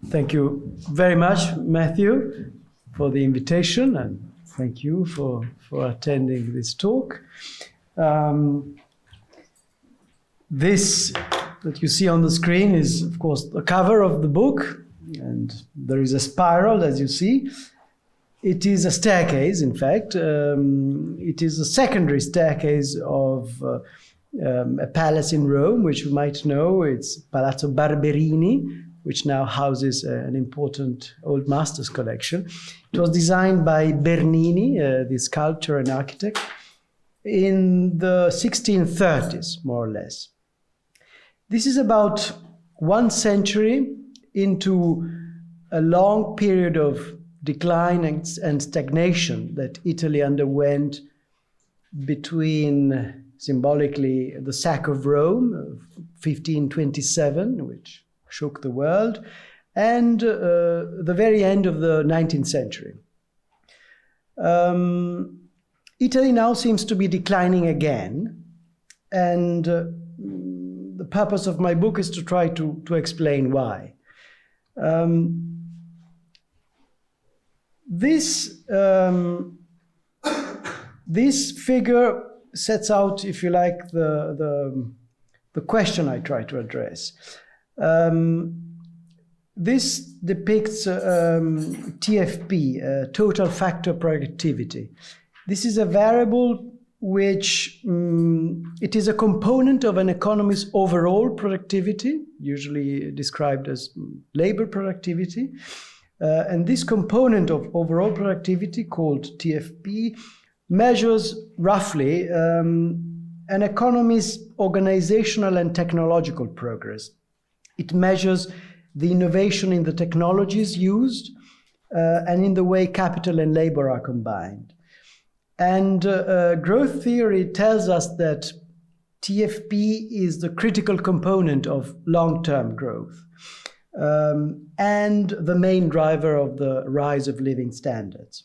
Thank you very much, Matthew, for the invitation, and thank you for attending this talk. This that you see on the screen is, of course, the cover of the book, and there is a spiral, as you see. It is a staircase, in fact. It is a secondary staircase of a palace in Rome, which you might know. It's Palazzo Barberini, which now houses an important old masters collection. It was designed by Bernini, the sculptor and architect, in the 1630s, more or less. This is about 1 century into a long period of decline and stagnation that Italy underwent between, symbolically, the sack of Rome of 1527, which shook the world, and the very end of the 19th century. Italy now seems to be declining again, and the purpose of my book is to try to explain why. This figure sets out, if you like, the question I try to address. This depicts TFP, total factor productivity. This is a variable which it is a component of an economy's overall productivity, usually described as labor productivity. And this component of overall productivity, called TFP, measures roughly an economy's organizational and technological progress. It measures the innovation in the technologies used and in the way capital and labor are combined. And growth theory tells us that TFP is the critical component of long-term growth and the main driver of the rise of living standards.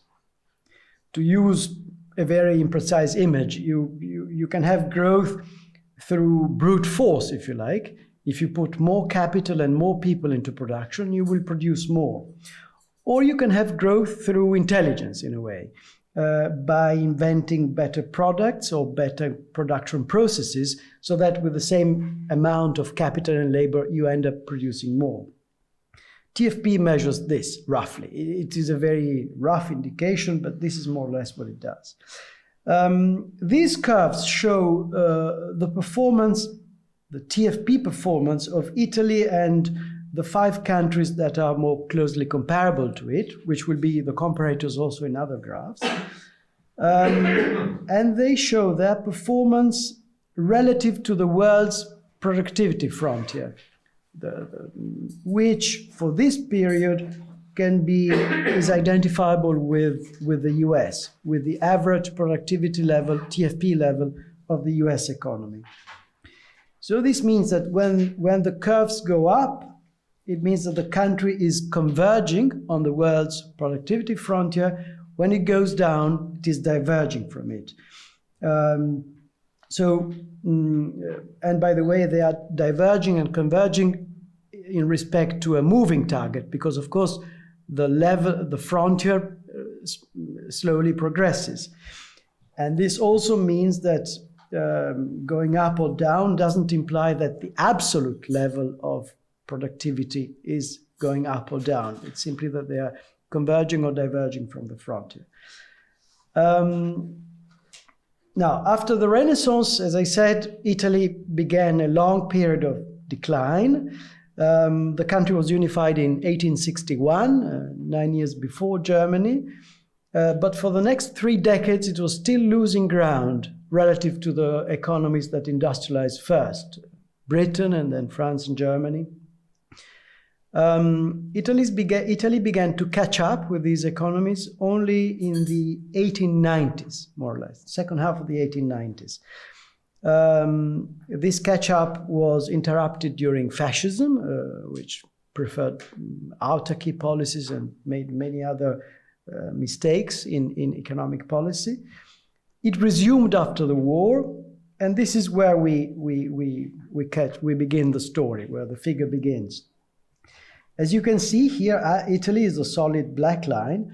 To use a very imprecise image, you can have growth through brute force, if you like. If you put more capital and more people into production, you will produce more. Or you can have growth through intelligence, in a way, by inventing better products or better production processes, so that with the same amount of capital and labor, you end up producing more. TFP measures this, roughly. It is a very rough indication, but this is more or less what it does. These curves show the performance, the TFP performance of Italy and the 5 countries that are more closely comparable to it, which will be the comparators also in other graphs. And they show their performance relative to the world's productivity frontier, which for this period is identifiable with the US, with the average productivity level, TFP level of the US economy. So this means that when the curves go up, it means that the country is converging on the world's productivity frontier. When it goes down, it is diverging from it. And by the way, they are diverging and converging in respect to a moving target, because of course the frontier slowly progresses. And this also means that going up or down doesn't imply that the absolute level of productivity is going up or down. It's simply that they are converging or diverging from the frontier. Now, after the Renaissance, as I said, Italy began a long period of decline. The country was unified in 1861, 9 years before Germany. But for the next 3 decades, it was still losing ground relative to the economies that industrialized first, Britain and then France and Germany. Italy began to catch up with these economies only in the 1890s, more or less, second half of the 1890s. This catch-up was interrupted during fascism, which preferred autarky policies and made many other mistakes in economic policy. It resumed after the war, and this is where we begin the story, where the figure begins. As you can see here, Italy is a solid black line.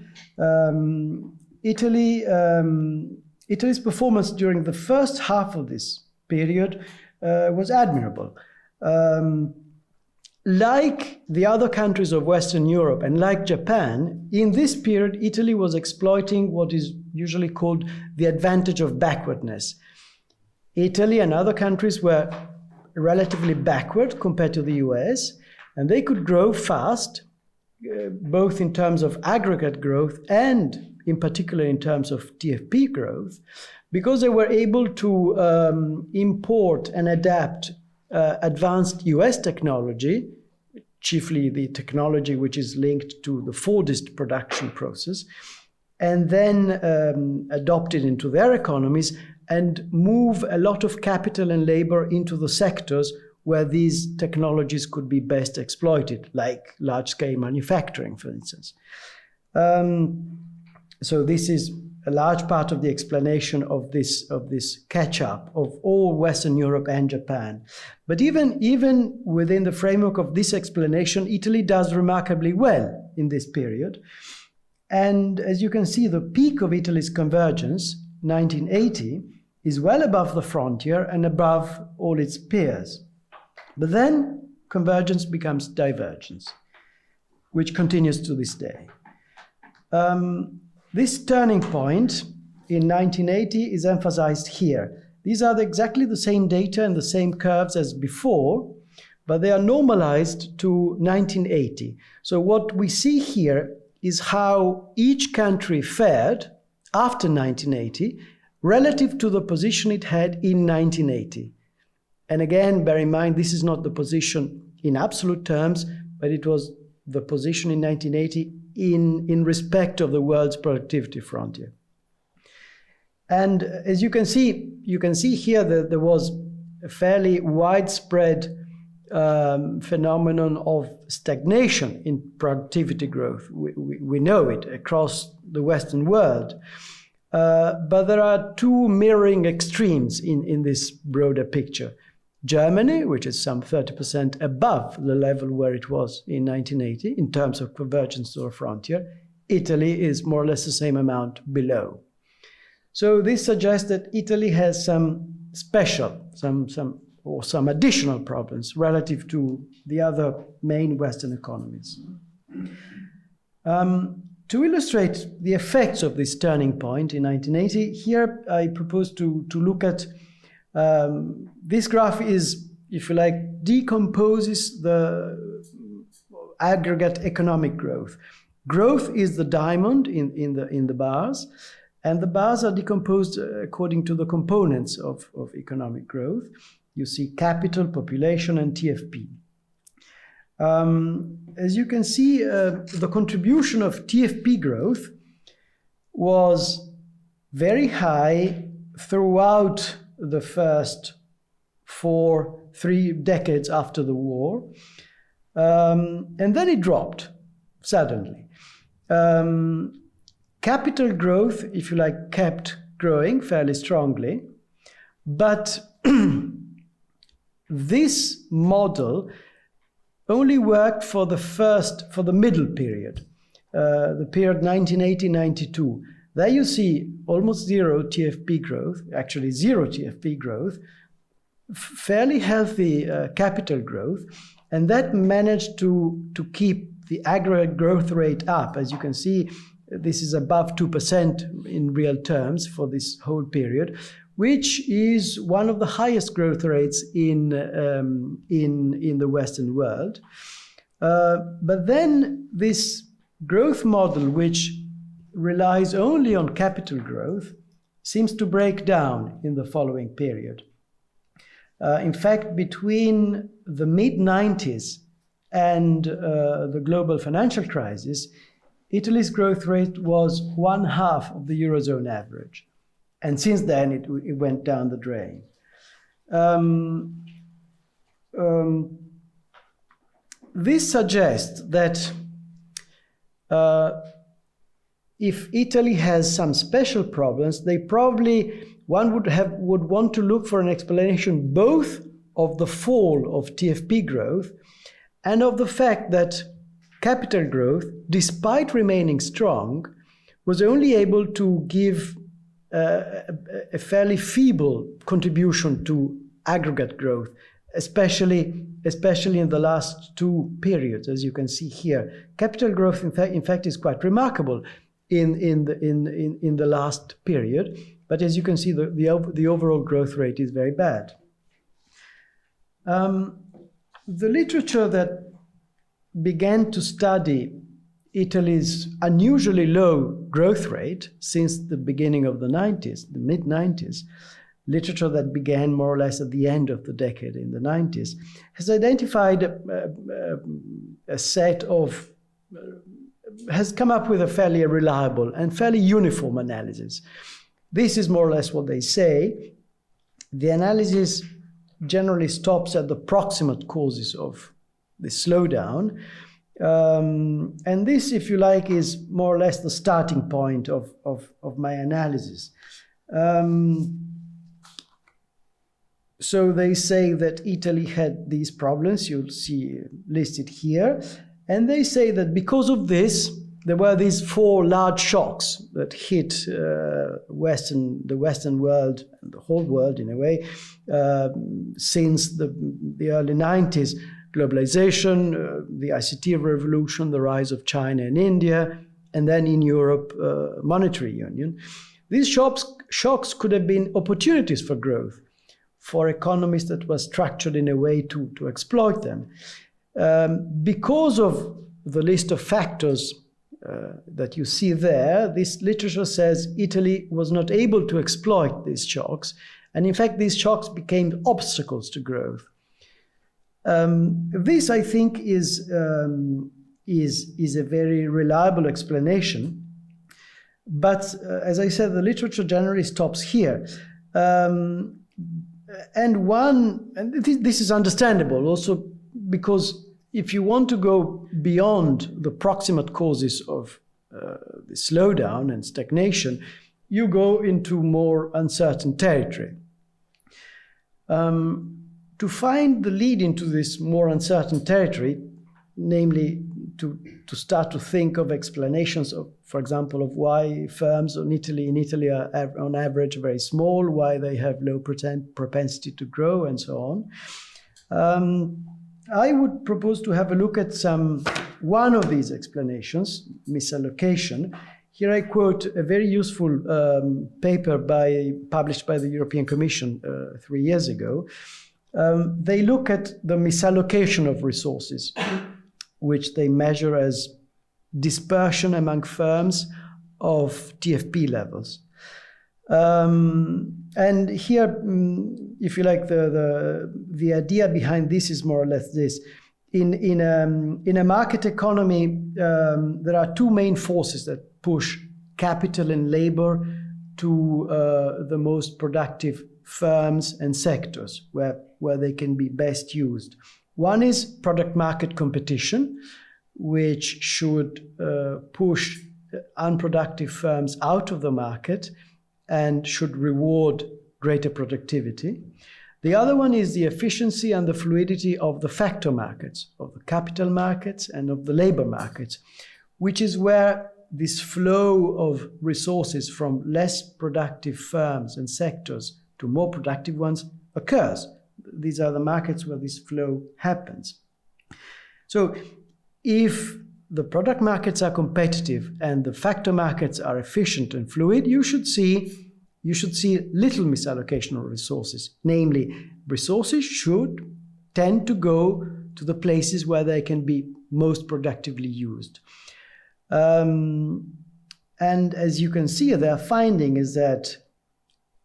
Italy's performance during the first half of this period was admirable. Like the other countries of Western Europe and like Japan, in this period, Italy was exploiting what is usually called the advantage of backwardness. Italy and other countries were relatively backward compared to the US, and they could grow fast, both in terms of aggregate growth and in particular in terms of TFP growth, because they were able to import and adapt advanced US technology, chiefly the technology which is linked to the Fordist production process, and then adopt it into their economies and move a lot of capital and labor into the sectors where these technologies could be best exploited, like large-scale manufacturing, for instance. So this is a large part of the explanation of this catch-up of all Western Europe and Japan. But even within the framework of this explanation, Italy does remarkably well in this period. And as you can see, the peak of Italy's convergence, 1980, is well above the frontier and above all its peers. But then convergence becomes divergence, which continues to this day. This turning point in 1980 is emphasized here. These are exactly the same data and the same curves as before, but they are normalized to 1980. So what we see here is how each country fared after 1980 relative to the position it had in 1980. And again, bear in mind, this is not the position in absolute terms, but it was the position in 1980 in respect of the world's productivity frontier. And as you can see here that there was a fairly widespread phenomenon of stagnation in productivity growth. We know it across the Western world. But there are two mirroring extremes in this broader picture. Germany, which is some 30% above the level where it was in 1980 in terms of convergence to the frontier. Italy is more or less the same amount below. So this suggests that Italy has some additional problems relative to the other main Western economies. To illustrate the effects of this turning point in 1980, here I propose to look at this graph is, if you like, decomposes the aggregate economic growth. Growth is the diamond in the bars, and the bars are decomposed according to the components of economic growth. You see capital, population, and TFP. As you can see, the contribution of TFP growth was very high throughout the first 3 decades after the war, and then it dropped suddenly. Capital growth, if you like, kept growing fairly strongly, but this model only worked for the middle period, the period 1980-92. There you see almost zero TFP growth, actually zero TFP growth, fairly healthy capital growth, and that managed to keep the aggregate growth rate up. As you can see, this is above 2% in real terms for this whole period, which is one of the highest growth rates in the Western world. But then this growth model, which relies only on capital growth, seems to break down in the following period. In fact, between the mid-90s and the global financial crisis, Italy's growth rate was 1/2 of the Eurozone average. And since then, it went down the drain. This suggests that if Italy has some special problems, one would want to look for an explanation both of the fall of TFP growth and of the fact that capital growth, despite remaining strong, was only able to give a fairly feeble contribution to aggregate growth, especially in the last two periods, as you can see here. Capital growth, in fact, is quite remarkable in the last period, but as you can see, the overall growth rate is very bad. The literature that began to study Italy's unusually low growth rate since the beginning of the 90s, the mid-90s, literature that began more or less at the end of the decade in the 90s, has identified a set of, has come up with a fairly reliable and fairly uniform analysis. This is more or less what they say. The analysis generally stops at the proximate causes of the slowdown. And this, if you like, is more or less the starting point of my analysis. So they say that Italy had these problems, you'll see listed here. And they say that because of this, there were these four large shocks that hit the Western world, and the whole world in a way, since the early 90s. Globalization, the ICT revolution, the rise of China and India, and then in Europe, monetary union. These shocks could have been opportunities for growth, for economies that were structured in a way to exploit them. Because of the list of factors that you see there, this literature says Italy was not able to exploit these shocks, and in fact these shocks became obstacles to growth. This, I think, is a very reliable explanation, but as I said, the literature generally stops here. And this is understandable also because if you want to go beyond the proximate causes of the slowdown and stagnation, you go into more uncertain territory. To find the lead into this more uncertain territory, namely to start to think of explanations of, for example, of why firms in Italy are on average very small, why they have low propensity to grow, and so on. I would propose to have a look at one of these explanations, misallocation. Here I quote a very useful paper published by the European Commission 3 years ago. They look at the misallocation of resources, which they measure as dispersion among firms of TFP levels. And here, if you like, the idea behind this is more or less this. In a market economy, there are two main forces that push capital and labor to the most productive firms and sectors where they can be best used. One is product market competition, which should push unproductive firms out of the market and should reward greater productivity. The other one is the efficiency and the fluidity of the factor markets, of the capital markets and of the labor markets, which is where this flow of resources from less productive firms and sectors to more productive ones occurs. These are the markets where this flow happens. So if the product markets are competitive and the factor markets are efficient and fluid, you should see little misallocation of resources. Namely, resources should tend to go to the places where they can be most productively used. And as you can see, their finding is that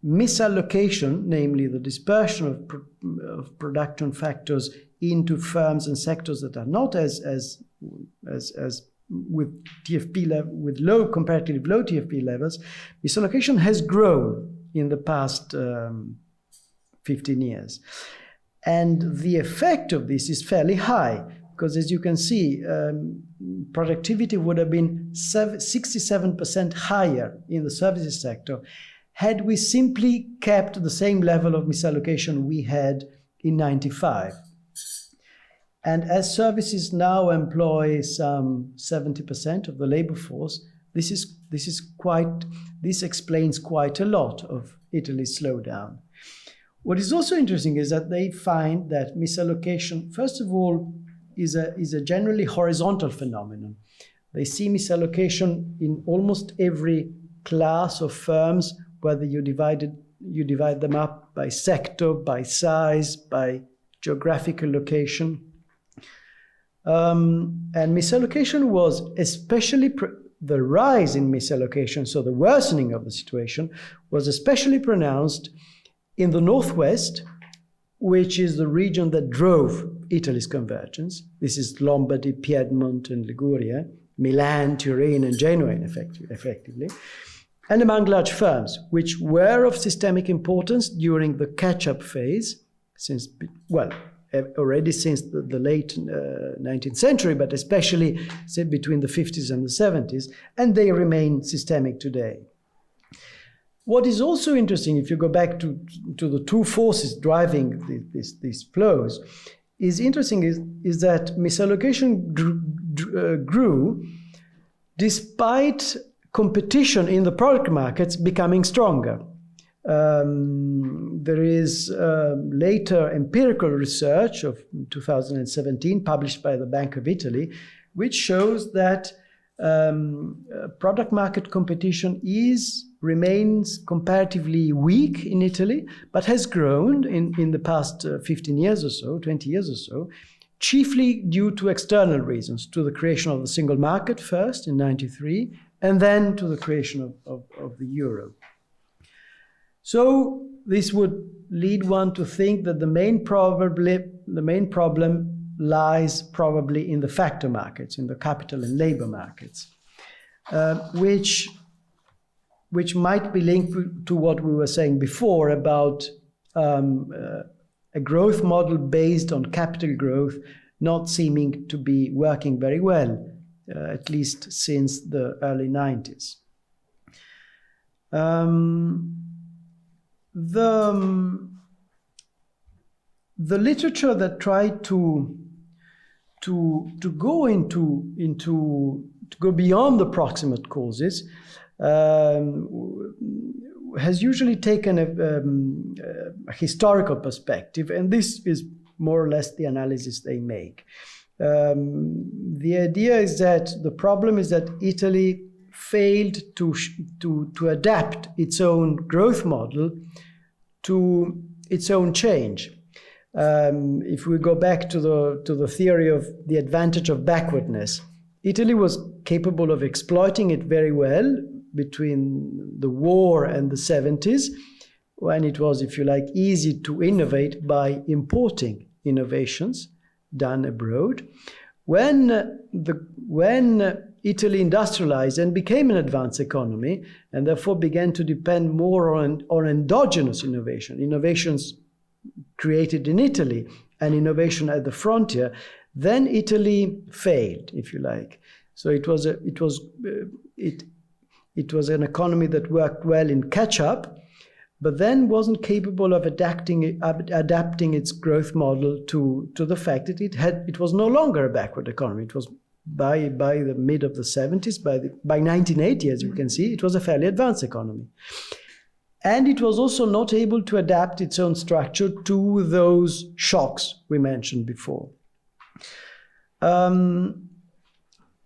misallocation, namely the dispersion of production factors into firms and sectors that are not as with TFP level, with comparatively low TFP levels, misallocation has grown in the past 15 years. And the effect of this is fairly high, because as you can see, productivity would have been 67% higher in the services sector had we simply kept the same level of misallocation we had in 95. And as services now employ some 70% of the labor force, this explains quite a lot of Italy's slowdown. What is also interesting is that they find that misallocation, first of all, is a generally horizontal phenomenon. They see misallocation in almost every class of firms, whether you divide them up by sector, by size, by geographical location. And misallocation was especially, the rise in misallocation, so the worsening of the situation, was especially pronounced in the Northwest, which is the region that drove Italy's convergence. This is Lombardy, Piedmont, and Liguria, Milan, Turin, and Genoa, effectively, and among large firms, which were of systemic importance during the catch-up phase, already since the late 19th century, but especially between the 50s and the 70s, and they remain systemic today. What is also interesting, if you go back to the two forces driving these flows, is that misallocation grew despite competition in the product markets becoming stronger. There is later empirical research of 2017 published by the Bank of Italy, which shows that product market competition remains comparatively weak in Italy, but has grown in the past 15 years or so, 20 years or so, chiefly due to external reasons, to the creation of the single market first in 1993, and then to the creation of the euro. So this would lead one to think that the main problem lies probably in the factor markets, in the capital and labor markets, which might be linked to what we were saying before about a growth model based on capital growth not seeming to be working very well, at least since the early 90s. The literature that tried to go beyond the proximate causes has usually taken a historical perspective, and this is more or less the analysis they make. The idea is that the problem is that Italy failed to adapt its own growth model to its own change. If we go back to the theory of the advantage of backwardness, Italy was capable of exploiting it very well between the war and the 70s, when it was, if you like, easy to innovate by importing innovations done abroad. When Italy industrialized and became an advanced economy, and therefore began to depend more on endogenous innovations created in Italy and innovation at the frontier, then Italy failed, if you like. So it was an economy that worked well in catch-up, but then wasn't capable of adapting its growth model to the fact that it was no longer a backward economy. It was by the mid of the 70s, by 1980, as you can see, it was a fairly advanced economy. And it was also not able to adapt its own structure to those shocks we mentioned before.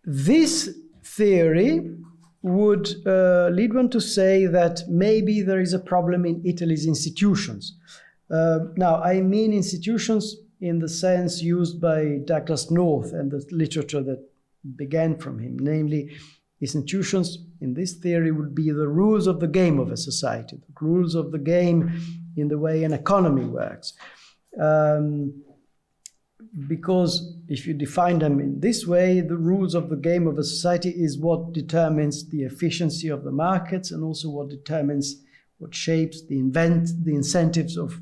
This theory would lead one to say that maybe there is a problem in Italy's institutions. Now, I mean institutions in the sense used by Douglas North and the literature that began from him, namely, institutions in this theory would be the rules of the game of a society, the rules of the game in the way an economy works. Because if you define them in this way, the rules of the game of a society is what determines the efficiency of the markets and also what shapes the incentives of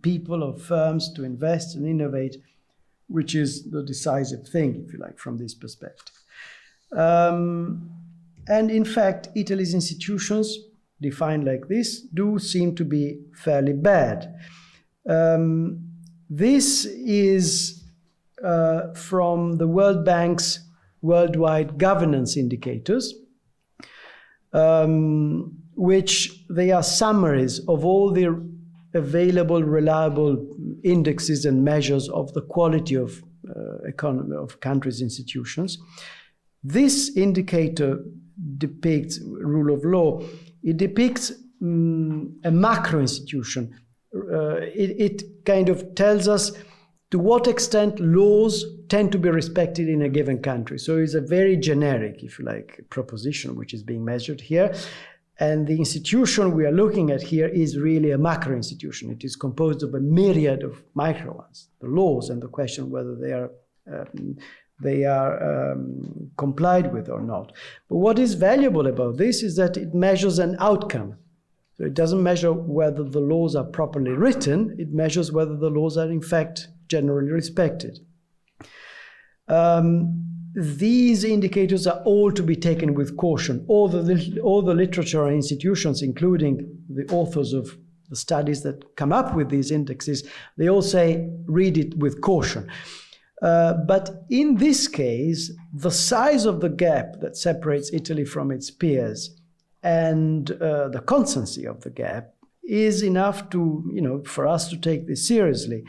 people, of firms to invest and innovate, which is the decisive thing, if you like, from this perspective. And in fact, Italy's institutions, defined like this, do seem to be fairly bad. This is from the World Bank's worldwide governance indicators, which they are summaries of all the available, reliable indexes and measures of the quality of economy of countries' institutions. This indicator depicts rule of law. It depicts a macro institution. It kind of tells us to what extent laws tend to be respected in a given country. So it's a very generic, if you like, proposition which is being measured here. And the institution we are looking at here is really a macro institution. It is composed of a myriad of micro ones, the laws and the question whether they are complied with or not. But what is valuable about this is that it measures an outcome. So it doesn't measure whether the laws are properly written, it measures whether the laws are in fact generally respected. These indicators are all to be taken with caution. All the literature and institutions, including the authors of the studies that come up with these indexes, they all say, read it with caution. But in this case, the size of the gap that separates Italy from its peers and the constancy of the gap is enough to, for us to take this seriously.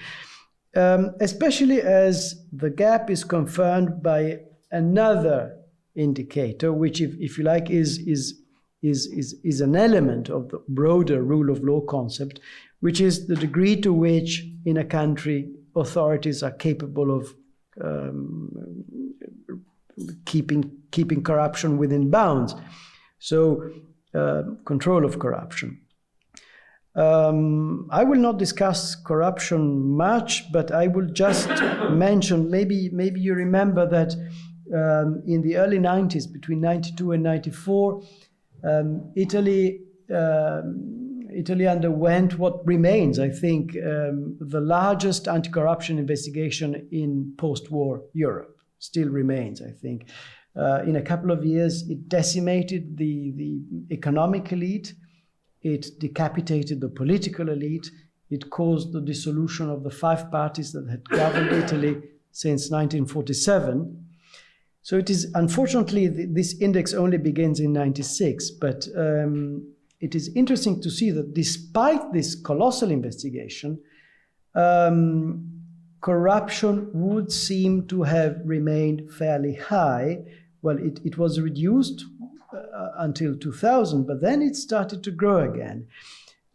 Especially as the gap is confirmed by another indicator, which, if you like, is an element of the broader rule of law concept, which is the degree to which in a country authorities are capable of keeping corruption within bounds. So control of corruption. I will not discuss corruption much, but I will just mention, maybe you remember that in the early 90s, between 92 and 94, Italy underwent what remains, I think, the largest anti-corruption investigation in post-war Europe. Still remains, I think. In a couple of years, it decimated the economic elite. It decapitated the political elite. It caused the dissolution of the 5 parties that had governed Italy since 1947. So it is, unfortunately, this index only begins in 96, but it is interesting to see that despite this colossal investigation, corruption would seem to have remained fairly high. Well, it was reduced until 2000, but then it started to grow again.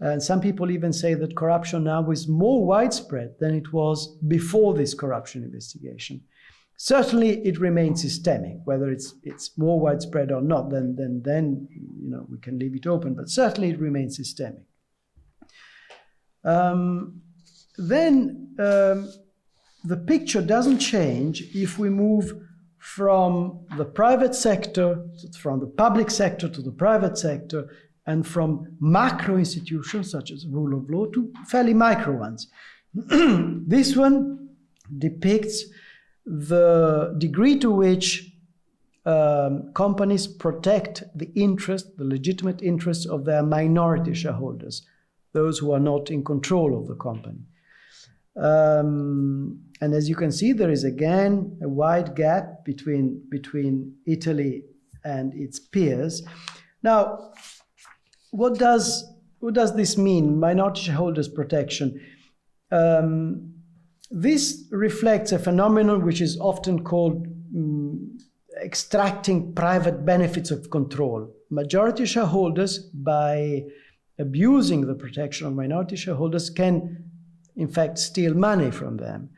And some people even say that corruption now is more widespread than it was before this corruption investigation. Certainly, it remains systemic. Whether it's more widespread or not, then we can leave it open. But certainly, it remains systemic. The picture doesn't change if we move from the private sector, from the public sector to the private sector, and from macro institutions such as rule of law to fairly micro ones. This one depicts the degree to which companies protect the legitimate interests of their minority shareholders, those who are not in control of the company. And as you can see, there is again a wide gap between Italy and its peers. Now, what does this mean, minority shareholders protection? This reflects a phenomenon which is often called extracting private benefits of control. Majority shareholders, by abusing the protection of minority shareholders, can in fact steal money from them.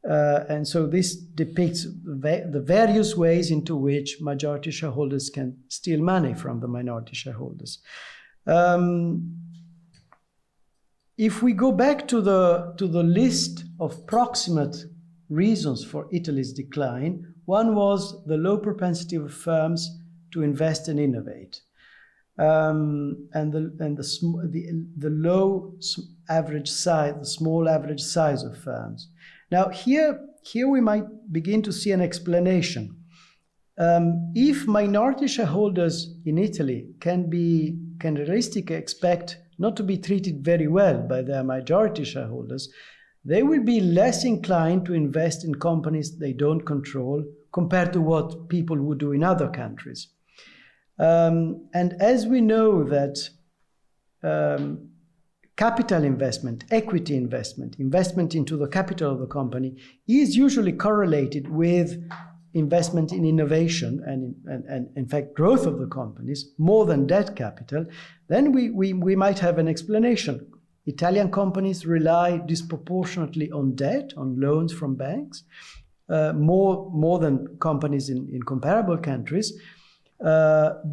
And so this depicts the various ways into which majority shareholders can steal money from the minority shareholders. If we go back to the list of proximate reasons for Italy's decline, one was the low propensity of firms to invest and innovate, and the low average size, the small average size of firms. Now here we might begin to see an explanation. If minority shareholders in Italy can realistically expect not to be treated very well by their majority shareholders, they will be less inclined to invest in companies they don't control compared to what people would do in other countries. And as we know that capital investment, equity investment into the capital of the company is usually correlated with investment in innovation and in fact growth of the companies more than debt capital, then we might have an explanation. Italian companies rely disproportionately on debt, on loans from banks, more than companies in comparable countries,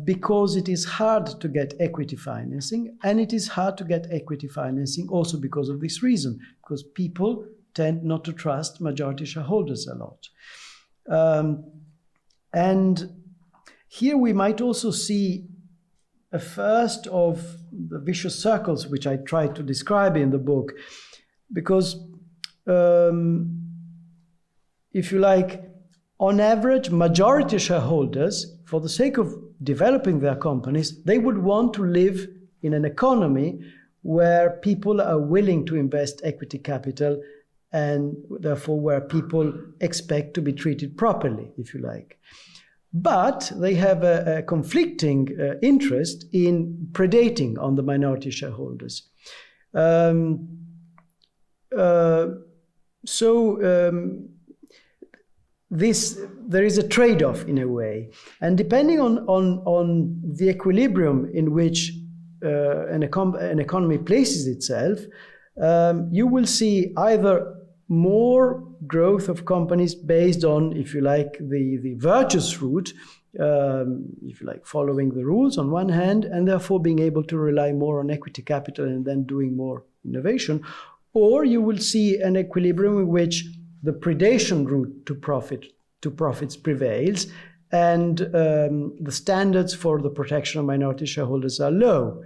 because it is hard to get equity financing, and it is hard to get equity financing also because of this reason, because people tend not to trust majority shareholders a lot. And here we might also see a first of the vicious circles which I tried to describe in the book, because if you like, on average, majority shareholders, for the sake of developing their companies, they would want to live in an economy where people are willing to invest equity capital and therefore where people expect to be treated properly, if you like. But they have a conflicting interest in predating on the minority shareholders. There is a trade-off in a way, and depending on the equilibrium in which an economy places itself, you will see either more growth of companies based on, if you like, the virtuous route, if you like, following the rules on one hand, and therefore being able to rely more on equity capital and then doing more innovation, or you will see an equilibrium in which the predation route to profits prevails, and the standards for the protection of minority shareholders are low.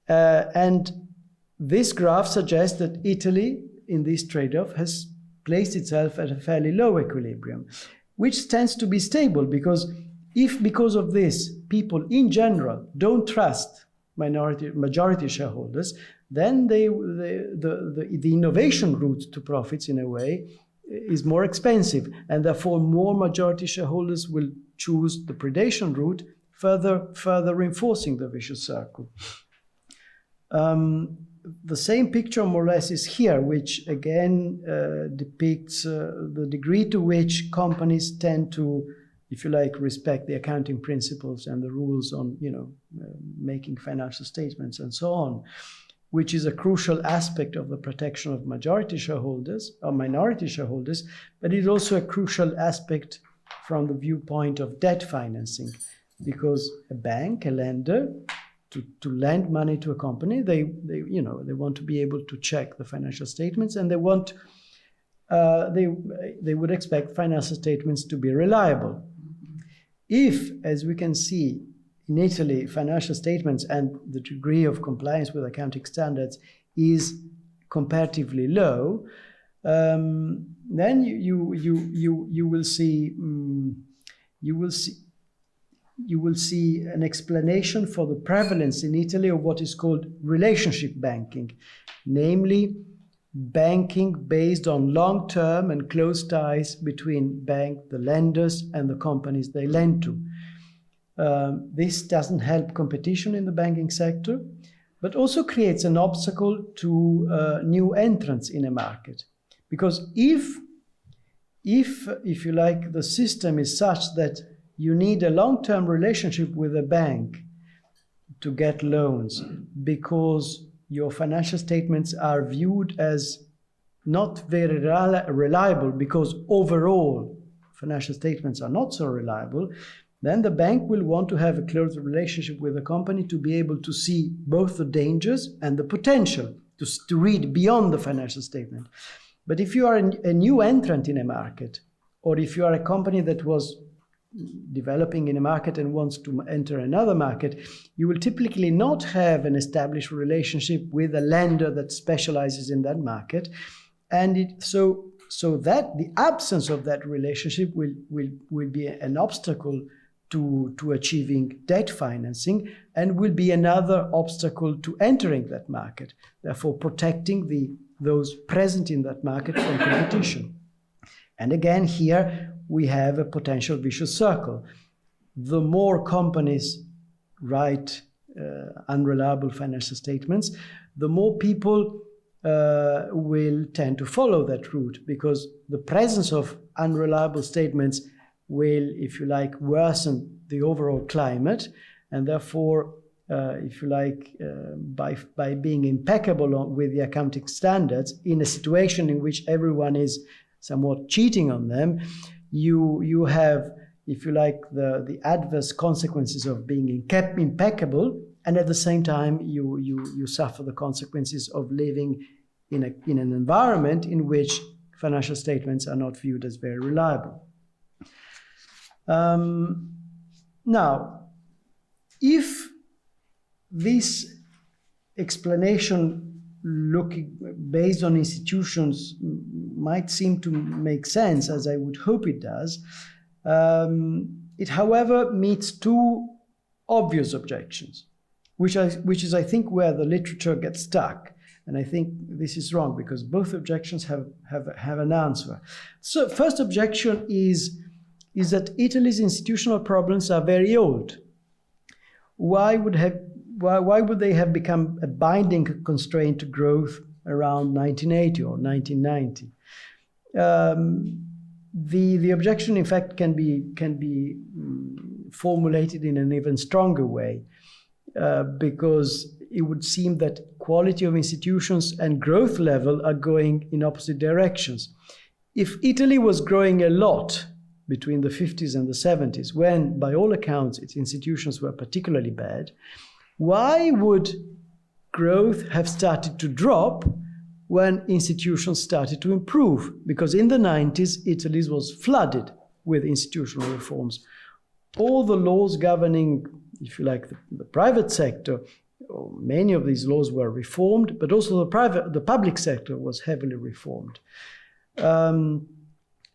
And this graph suggests that Italy, in this trade-off, has placed itself at a fairly low equilibrium, which tends to be stable, because if because of this people in general don't trust majority shareholders, then the innovation route to profits, in a way, is more expensive, and therefore more majority shareholders will choose the predation route, further reinforcing the vicious circle. The same picture more or less is here, which again depicts the degree to which companies tend to, if you like, respect the accounting principles and the rules on, making financial statements and so on, which is a crucial aspect of the protection of majority shareholders or minority shareholders, but it is also a crucial aspect from the viewpoint of debt financing, because a bank, a lender, to lend money to a company, they want to be able to check the financial statements, and they would expect financial statements to be reliable. If, as we can see in Italy, financial statements and the degree of compliance with accounting standards is comparatively low, then you will see an explanation for the prevalence in Italy of what is called relationship banking, namely banking based on long-term and close ties between the lenders, and the companies they lend to. This doesn't help competition in the banking sector, but also creates an obstacle to new entrants in a market. Because if you like, the system is such that you need a long-term relationship with a bank to get loans, because your financial statements are viewed as not very reliable, because overall financial statements are not so reliable, then the bank will want to have a close relationship with the company to be able to see both the dangers and the potential, to read beyond the financial statement. But if you are a new entrant in a market, or if you are a company that was developing in a market and wants to enter another market, you will typically not have an established relationship with a lender that specializes in that market, and so that the absence of that relationship will be an obstacle to achieving debt financing, and will be another obstacle to entering that market, therefore protecting the those present in that market from competition. And again, here we have a potential vicious circle. The more companies write unreliable financial statements, the more people will tend to follow that route, because the presence of unreliable statements will, if you like, worsen the overall climate, and therefore, if you like, by being impeccable with the accounting standards in a situation in which everyone is somewhat cheating on them, you have, if you like, the adverse consequences of being impeccable, and at the same time you suffer the consequences of living in an environment in which financial statements are not viewed as very reliable. Now, if this explanation looking based on institutions might seem to make sense, as I would hope it does, it, however, meets two obvious objections, which is, I think, where the literature gets stuck. And I think this is wrong, because both objections have an answer. So, first objection is that Italy's institutional problems are very old. Why would they have become a binding constraint to growth around 1980 or 1990? The objection, in fact, can be formulated in an even stronger way, because it would seem that quality of institutions and growth level are going in opposite directions. If Italy was growing a lot between the 50s and the 70s, when, by all accounts, its institutions were particularly bad, why would growth have started to drop when institutions started to improve? Because in the 90s, Italy was flooded with institutional reforms. All the laws governing, if you like, the private sector, many of these laws were reformed, but also the public sector was heavily reformed.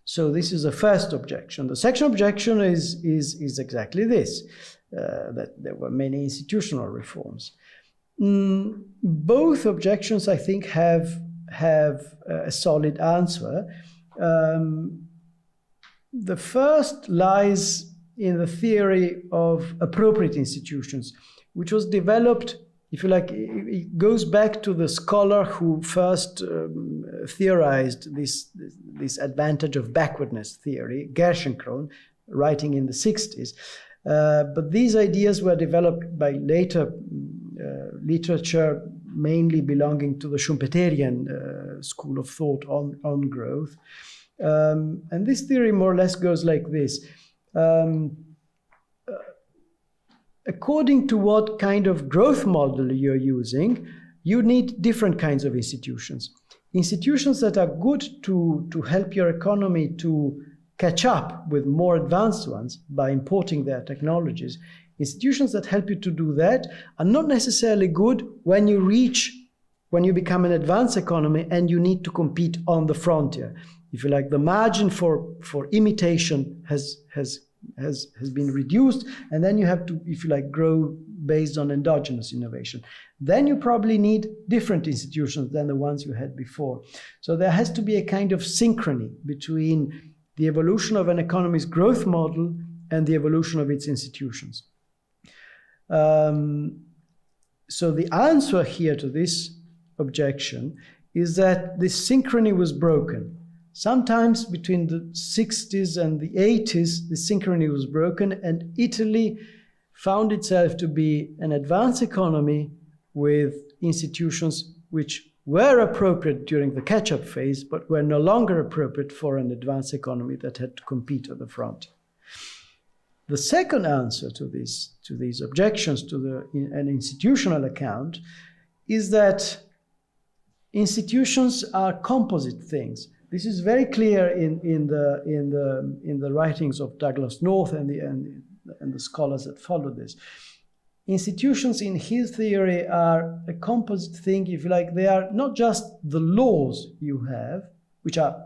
So this is the first objection. The second objection is exactly this, that there were many institutional reforms. Both objections, I think, have a solid answer. The first lies in the theory of appropriate institutions, which was developed, if you like, it goes back to the scholar who first theorized this advantage of backwardness theory, Gerschenkron, writing in the 60s. But these ideas were developed by later literature, mainly belonging to the Schumpeterian school of thought on growth. And this theory more or less goes like this. According to what kind of growth model you're using, you need different kinds of institutions. Institutions that are good to help your economy to catch up with more advanced ones by importing their technologies. Institutions that help you to do that are not necessarily good when you become an advanced economy and you need to compete on the frontier. If you like, the margin for imitation has been reduced, and then you have to, if you like, grow based on endogenous innovation. Then you probably need different institutions than the ones you had before. So there has to be a kind of synchrony between the evolution of an economy's growth model and the evolution of its institutions. So the answer here to this objection is that this synchrony was broken. Sometimes between the 60s and the 80s, the synchrony was broken, and Italy found itself to be an advanced economy with institutions which were appropriate during the catch-up phase, but were no longer appropriate for an advanced economy that had to compete at the front. The second answer to these objections to an institutional account is that institutions are composite things. This is very clear in the writings of Douglas North and the scholars that follow this. Institutions, in his theory, are a composite thing, if you like. They are not just the laws you have, which are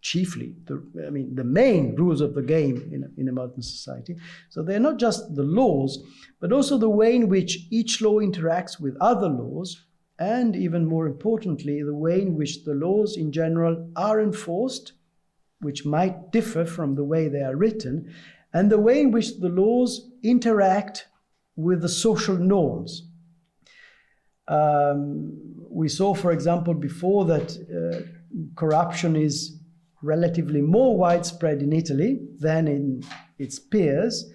chiefly the main rules of the game in a modern society. So they're not just the laws, but also the way in which each law interacts with other laws, and even more importantly, the way in which the laws in general are enforced, which might differ from the way they are written, and the way in which the laws interact with the social norms. We saw, for example, before that corruption is relatively more widespread in Italy than in its peers.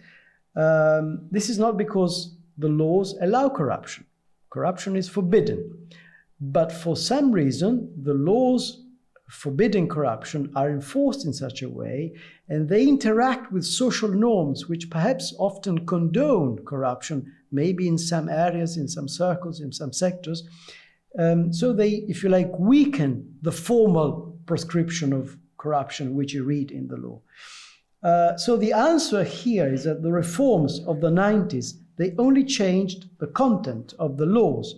This is not because the laws allow corruption. Corruption is forbidden. But for some reason, the laws forbidding corruption are enforced in such a way, and they interact with social norms which perhaps often condone corruption, maybe in some areas, in some circles, in some sectors. So they, if you like, weaken the formal prescription of corruption which you read in the law. So the answer here is that the reforms of the 90s, they only changed the content of the laws,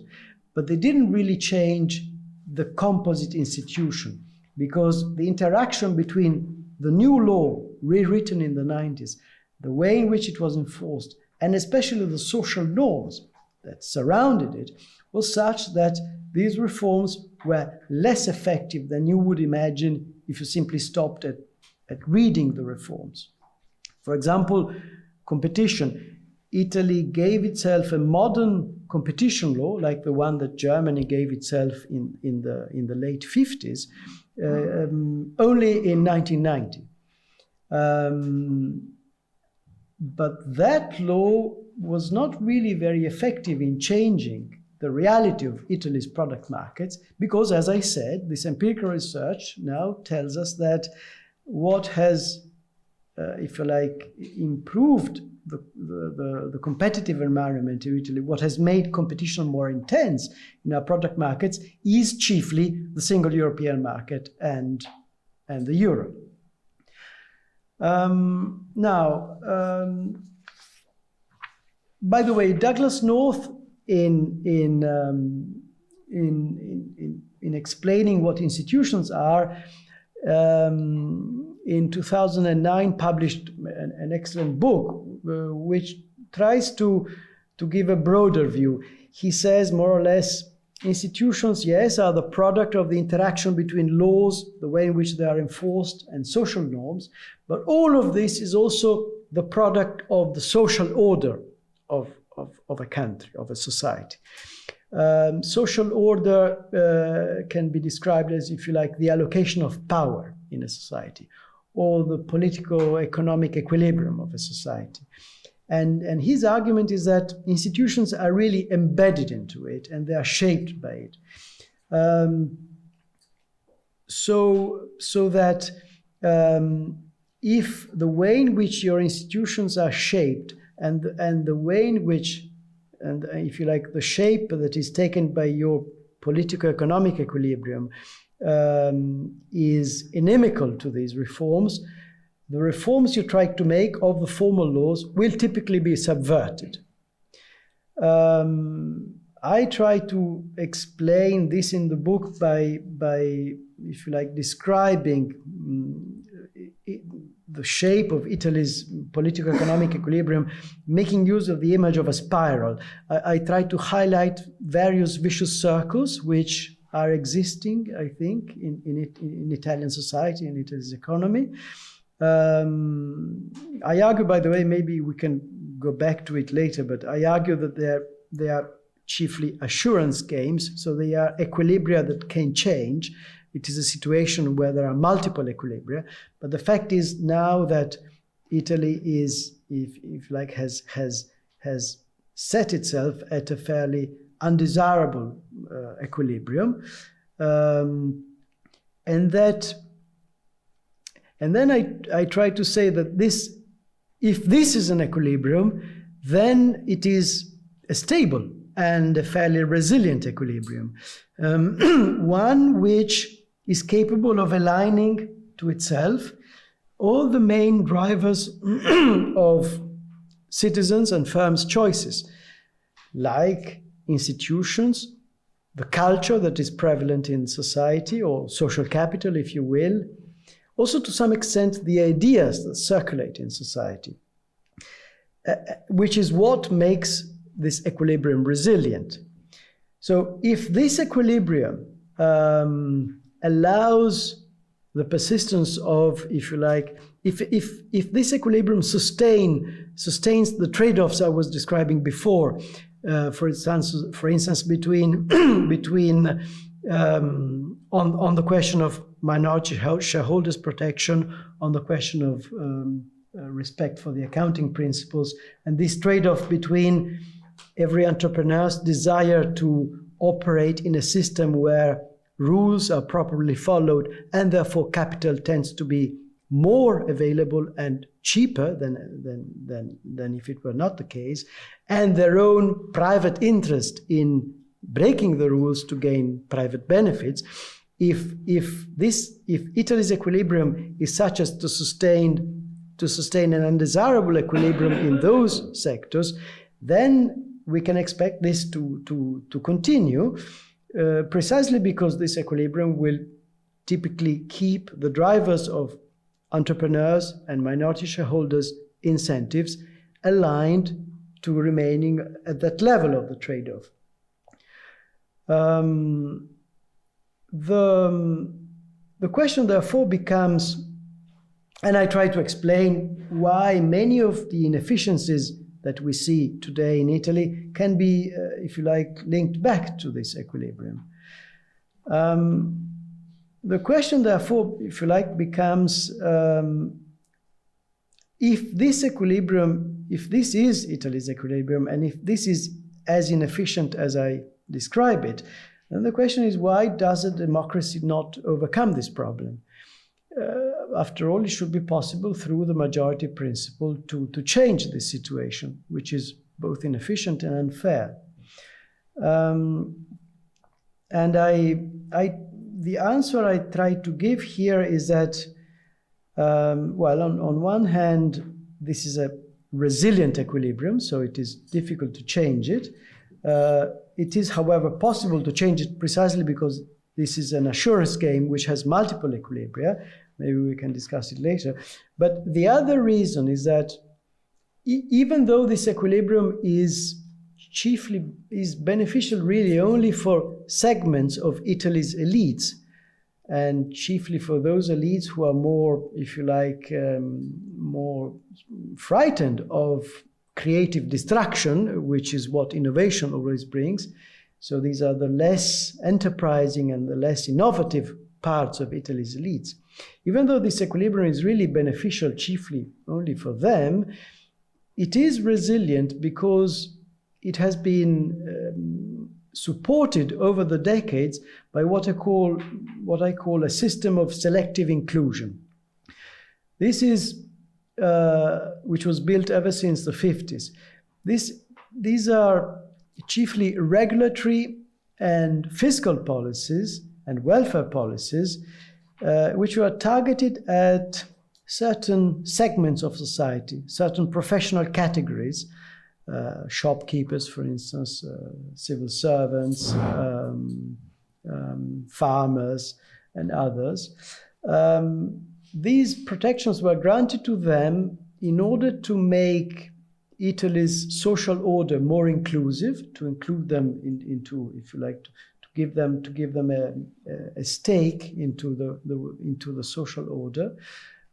but they didn't really change the composite institution, because the interaction between the new law rewritten in the 90s, the way in which it was enforced, and especially the social norms that surrounded it, was such that these reforms were less effective than you would imagine if you simply stopped at reading the reforms. For example, competition. Italy gave itself a modern competition law, like the one that Germany gave itself in the late 50s, only in 1990. But that law was not really very effective in changing the reality of Italy's product markets, because, as I said, this empirical research now tells us that what has, if you like, improved the competitive environment in Italy, what has made competition more intense in our product markets, is chiefly the single European market and the euro. By the way, Douglas North, in explaining what institutions are, in 2009 published an excellent book which tries to give a broader view. He says, more or less, institutions, yes, are the product of the interaction between laws, the way in which they are enforced, and social norms, but all of this is also the product of the social order of a country, of a society. Social order can be described as, if you like, the allocation of power in a society, or the politico-economic equilibrium of a society. And his argument is that institutions are really embedded into it, and they are shaped by it. So that if the way in which your institutions are shaped, and the way in which, and if you like, the shape that is taken by your politico-economic equilibrium is inimical to these reforms, the reforms you try to make of the formal laws will typically be subverted. I try to explain this in the book by if you like, describing the shape of Italy's political-economic equilibrium, making use of the image of a spiral. I try to highlight various vicious circles which are existing, I think, in Italian society and Italy's economy. I argue, by the way, maybe we can go back to it later, but I argue that they are chiefly assurance games, so they are equilibria that can change. It is a situation where there are multiple equilibria, but the fact is now that Italy is, if like, has set itself at a fairly undesirable equilibrium, and then I try to say that if this is an equilibrium, then it is a stable and a fairly resilient equilibrium, one which is capable of aligning to itself all the main drivers of citizens and firms' choices, like institutions, the culture that is prevalent in society, or social capital, if you will, also to some extent the ideas that circulate in society, which is what makes this equilibrium resilient. So if this equilibrium allows the persistence of, if you like, if this equilibrium sustains the trade-offs I was describing before, for instance, between on the question of minority shareholders protection, on the question of respect for the accounting principles, and this trade-off between every entrepreneur's desire to operate in a system where rules are properly followed and therefore capital tends to be more available and cheaper than if it were not the case, and their own private interest in breaking the rules to gain private benefits. If Italy's equilibrium is such as to sustain an undesirable equilibrium in those sectors, then we can expect this to continue, precisely because this equilibrium will typically keep the drivers of entrepreneurs and minority shareholders' incentives aligned to remaining at that level of the trade-off. The question therefore becomes, and I try to explain why many of the inefficiencies that we see today in Italy can be, if you like, linked back to this equilibrium. The question therefore, if you like, becomes, if this equilibrium, if this is Italy's equilibrium, and if this is as inefficient as I describe it, then the question is, why does a democracy not overcome this problem? After all, it should be possible through the majority principle to change this situation, which is both inefficient and unfair. And the answer I try to give here is that, well, on one hand, this is a resilient equilibrium, so it is difficult to change it. It is, however, possible to change it precisely because this is an assurance game which has multiple equilibria. Maybe we can discuss it later. But the other reason is that even though this equilibrium is beneficial really only for segments of Italy's elites, and chiefly for those elites who are more, if you like, more frightened of creative destruction, which is what innovation always brings. So these are the less enterprising and the less innovative parts of Italy's elites. Even though this equilibrium is really beneficial chiefly only for them, it is resilient because it has been supported over the decades by what I call a system of selective inclusion. This is which was built ever since the 50s. These are chiefly regulatory and fiscal policies and welfare policies which were targeted at certain segments of society, certain professional categories, shopkeepers, for instance, civil servants, farmers, and others. These protections were granted to them in order to make Italy's social order more inclusive, to include them into, if you like, to give them a stake into the social order.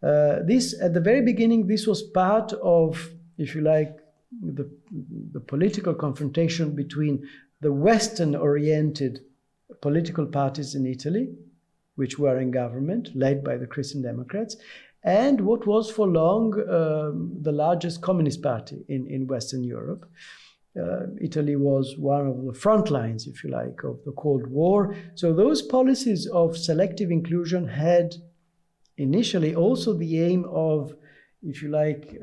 This, at the very beginning, this was part of, if you like, the political confrontation between the Western-oriented political parties in Italy, which were in government, led by the Christian Democrats, and what was for long the largest communist party in Western Europe. Italy was one of the front lines, if you like, of the Cold War. So those policies of selective inclusion had initially also the aim of, if you like,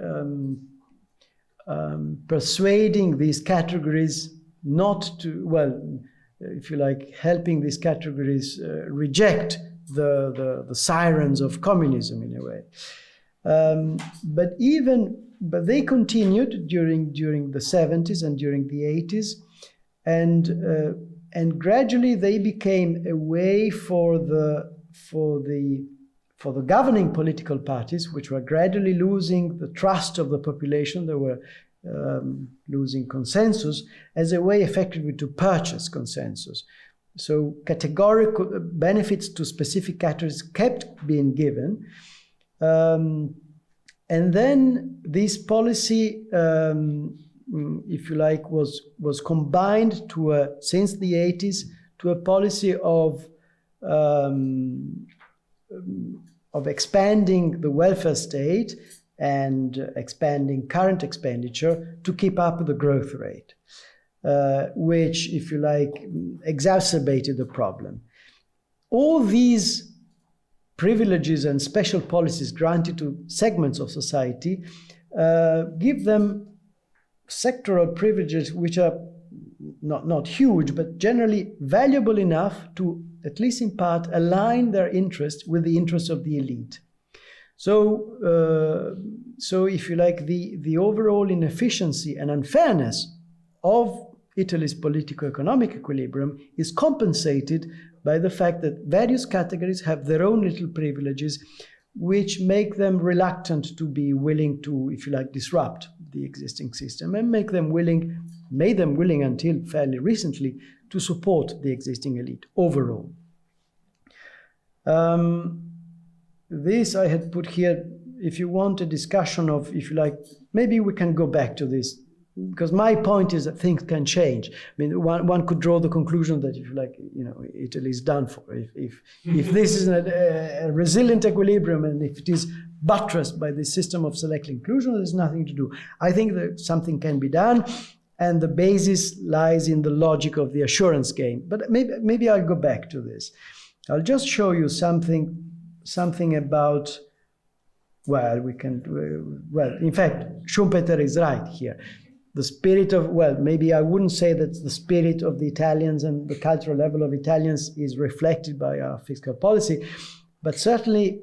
persuading these categories not to, well, if you like, helping these categories reject the sirens of communism in a way. But they continued during the 70s and during the 80s, and gradually they became a way for the governing political parties, which were gradually losing the trust of the population. There were losing consensus, as a way effectively to purchase consensus. So categorical benefits to specific categories kept being given. And then this policy, if you like, was combined since the 80s to a policy of expanding the welfare state and expanding current expenditure to keep up with the growth rate, which, if you like, exacerbated the problem. All these privileges and special policies granted to segments of society give them sectoral privileges which are not huge, but generally valuable enough to, at least in part, align their interests with the interests of the elite. So if you like, the overall inefficiency and unfairness of Italy's politico-economic equilibrium is compensated by the fact that various categories have their own little privileges, which make them reluctant to be willing to, if you like, disrupt the existing system, and made them willing until fairly recently to support the existing elite overall. This I had put here. If you want a discussion of, if you like, maybe we can go back to this, because my point is that things can change. I mean, one could draw the conclusion that, if you like, Italy is done for. If this is a resilient equilibrium, and if it is buttressed by the system of selective inclusion, there's nothing to do. I think that something can be done, and the basis lies in the logic of the assurance game. But maybe I'll go back to this. I'll just show you something about, in fact, Schumpeter is right here. The spirit of, maybe I wouldn't say that the spirit of the Italians and the cultural level of Italians is reflected by our fiscal policy, but certainly,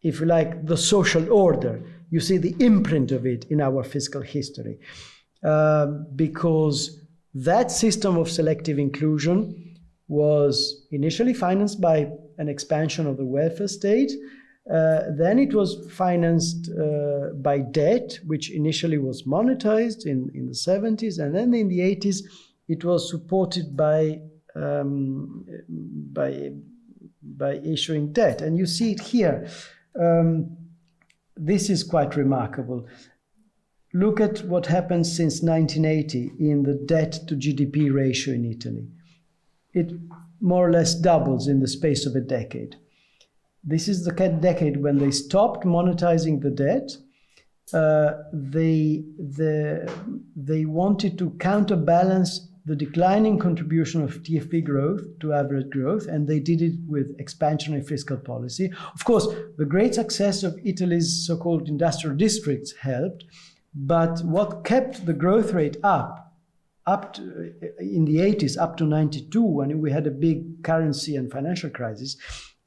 if you like, the social order, you see the imprint of it in our fiscal history. Because that system of selective inclusion was initially financed by an expansion of the welfare state. Then it was financed by debt, which initially was monetized in the 70s, and then in the 80s it was supported by issuing debt. And you see it here. This is quite remarkable. Look at what happened since 1980 in the debt to GDP ratio in Italy. It more or less doubles in the space of a decade. This is the decade when they stopped monetizing the debt. They wanted to counterbalance the declining contribution of TFP growth to average growth, and they did it with expansionary fiscal policy. Of course, the great success of Italy's so-called industrial districts helped, but what kept the growth rate up to, in the 80s, up to 92, when we had a big currency and financial crisis,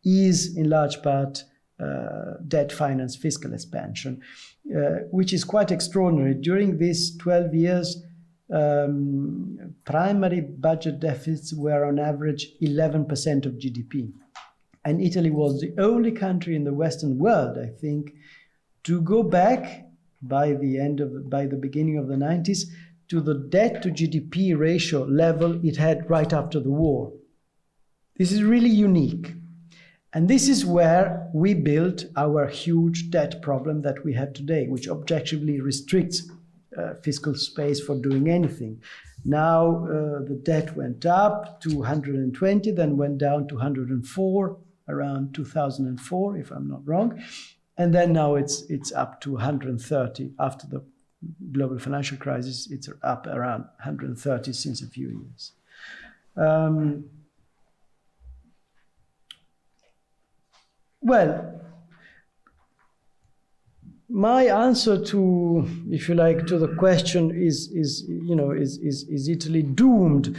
is in large part debt finance fiscal expansion, which is quite extraordinary. During these 12 years, primary budget deficits were on average 11% of GDP. And Italy was the only country in the Western world, I think, to go back by the beginning of the 90s to the debt to GDP ratio level it had right after the war. This is really unique. And this is where we built our huge debt problem that we have today, which objectively restricts fiscal space for doing anything. Now the debt went up to 120, then went down to 104 around 2004, if I'm not wrong. And then now it's up to 130 after the global financial crisis. It's up around 130 since a few years. My answer to, if you like, to the question is Italy doomed?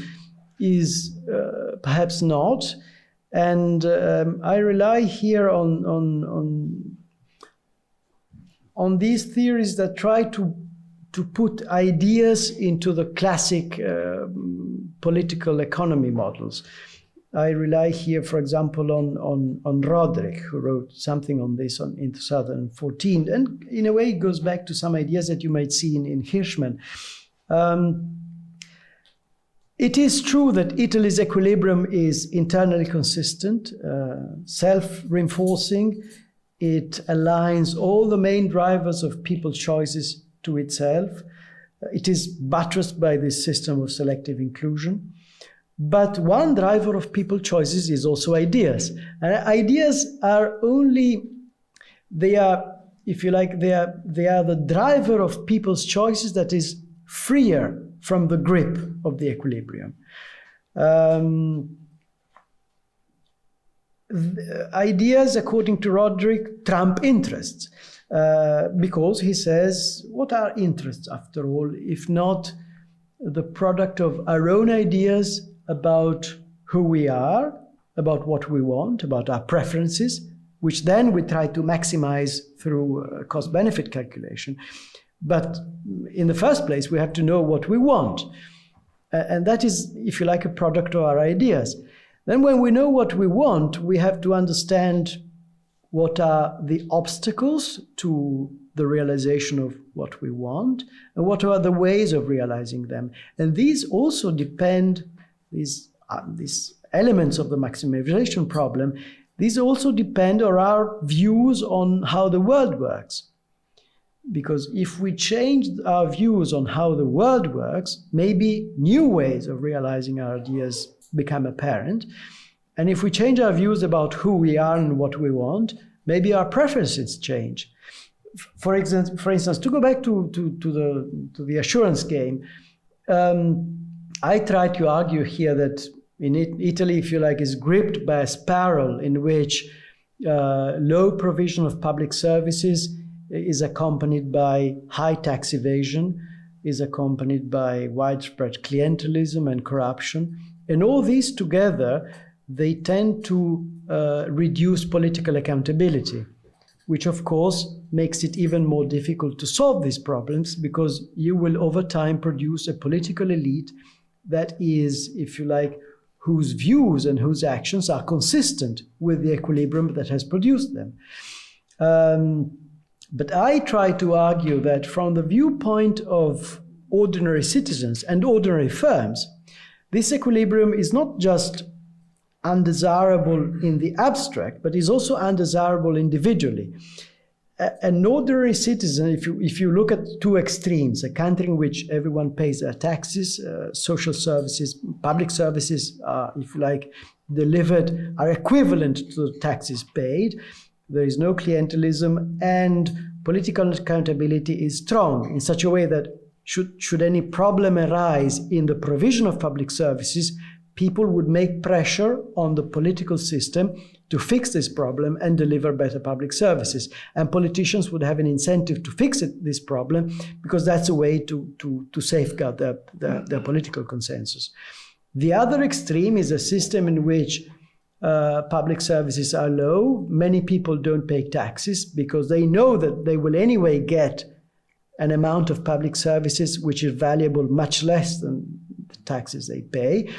Is perhaps not, and I rely here on these theories that try to put ideas into the classic political economy models. I rely here, for example, on Roderick, who wrote something on this in 2014. And in a way, it goes back to some ideas that you might see in Hirschman. It is true that Italy's equilibrium is internally consistent, self-reinforcing. It aligns all the main drivers of people's choices to itself. It is buttressed by this system of selective inclusion. But one driver of people's choices is also ideas. And ideas are only, they are, if you like, they are the driver of people's choices that is freer from the grip of the equilibrium. Ideas, according to Roderick, trump interests. Because he says, what are interests, after all, if not the product of our own ideas about who we are, about what we want, about our preferences, which then we try to maximize through cost-benefit calculation. But in the first place, we have to know what we want. And that is, if you like, a product of our ideas. Then when we know what we want, we have to understand what are the obstacles to the realization of what we want, and what are the ways of realizing them. And these also depend, these elements of the maximization problem, these also depend on our views on how the world works. Because if we change our views on how the world works, maybe new ways of realizing our ideas become apparent. And if we change our views about who we are and what we want, maybe our preferences change. For instance, to go back to the assurance game, I try to argue here that in Italy, if you like, is gripped by a spiral in which low provision of public services is accompanied by high tax evasion, is accompanied by widespread clientelism and corruption. And all these together, they tend to reduce political accountability, which of course makes it even more difficult to solve these problems, because you will over time produce a political elite that is, if you like, whose views and whose actions are consistent with the equilibrium that has produced them. But I try to argue that from the viewpoint of ordinary citizens and ordinary firms, this equilibrium is not just undesirable in the abstract, but is also undesirable individually. An ordinary citizen, if you look at two extremes, a country in which everyone pays their taxes, social services, public services, if you like, delivered, are equivalent to the taxes paid, there is no clientelism, and political accountability is strong in such a way that should any problem arise in the provision of public services, people would make pressure on the political system to fix this problem and deliver better public services. And politicians would have an incentive to fix this problem, because that's a way to safeguard their political consensus. The other extreme is a system in which public services are low. Many people don't pay taxes because they know that they will anyway get an amount of public services which is valuable much less than the taxes they pay.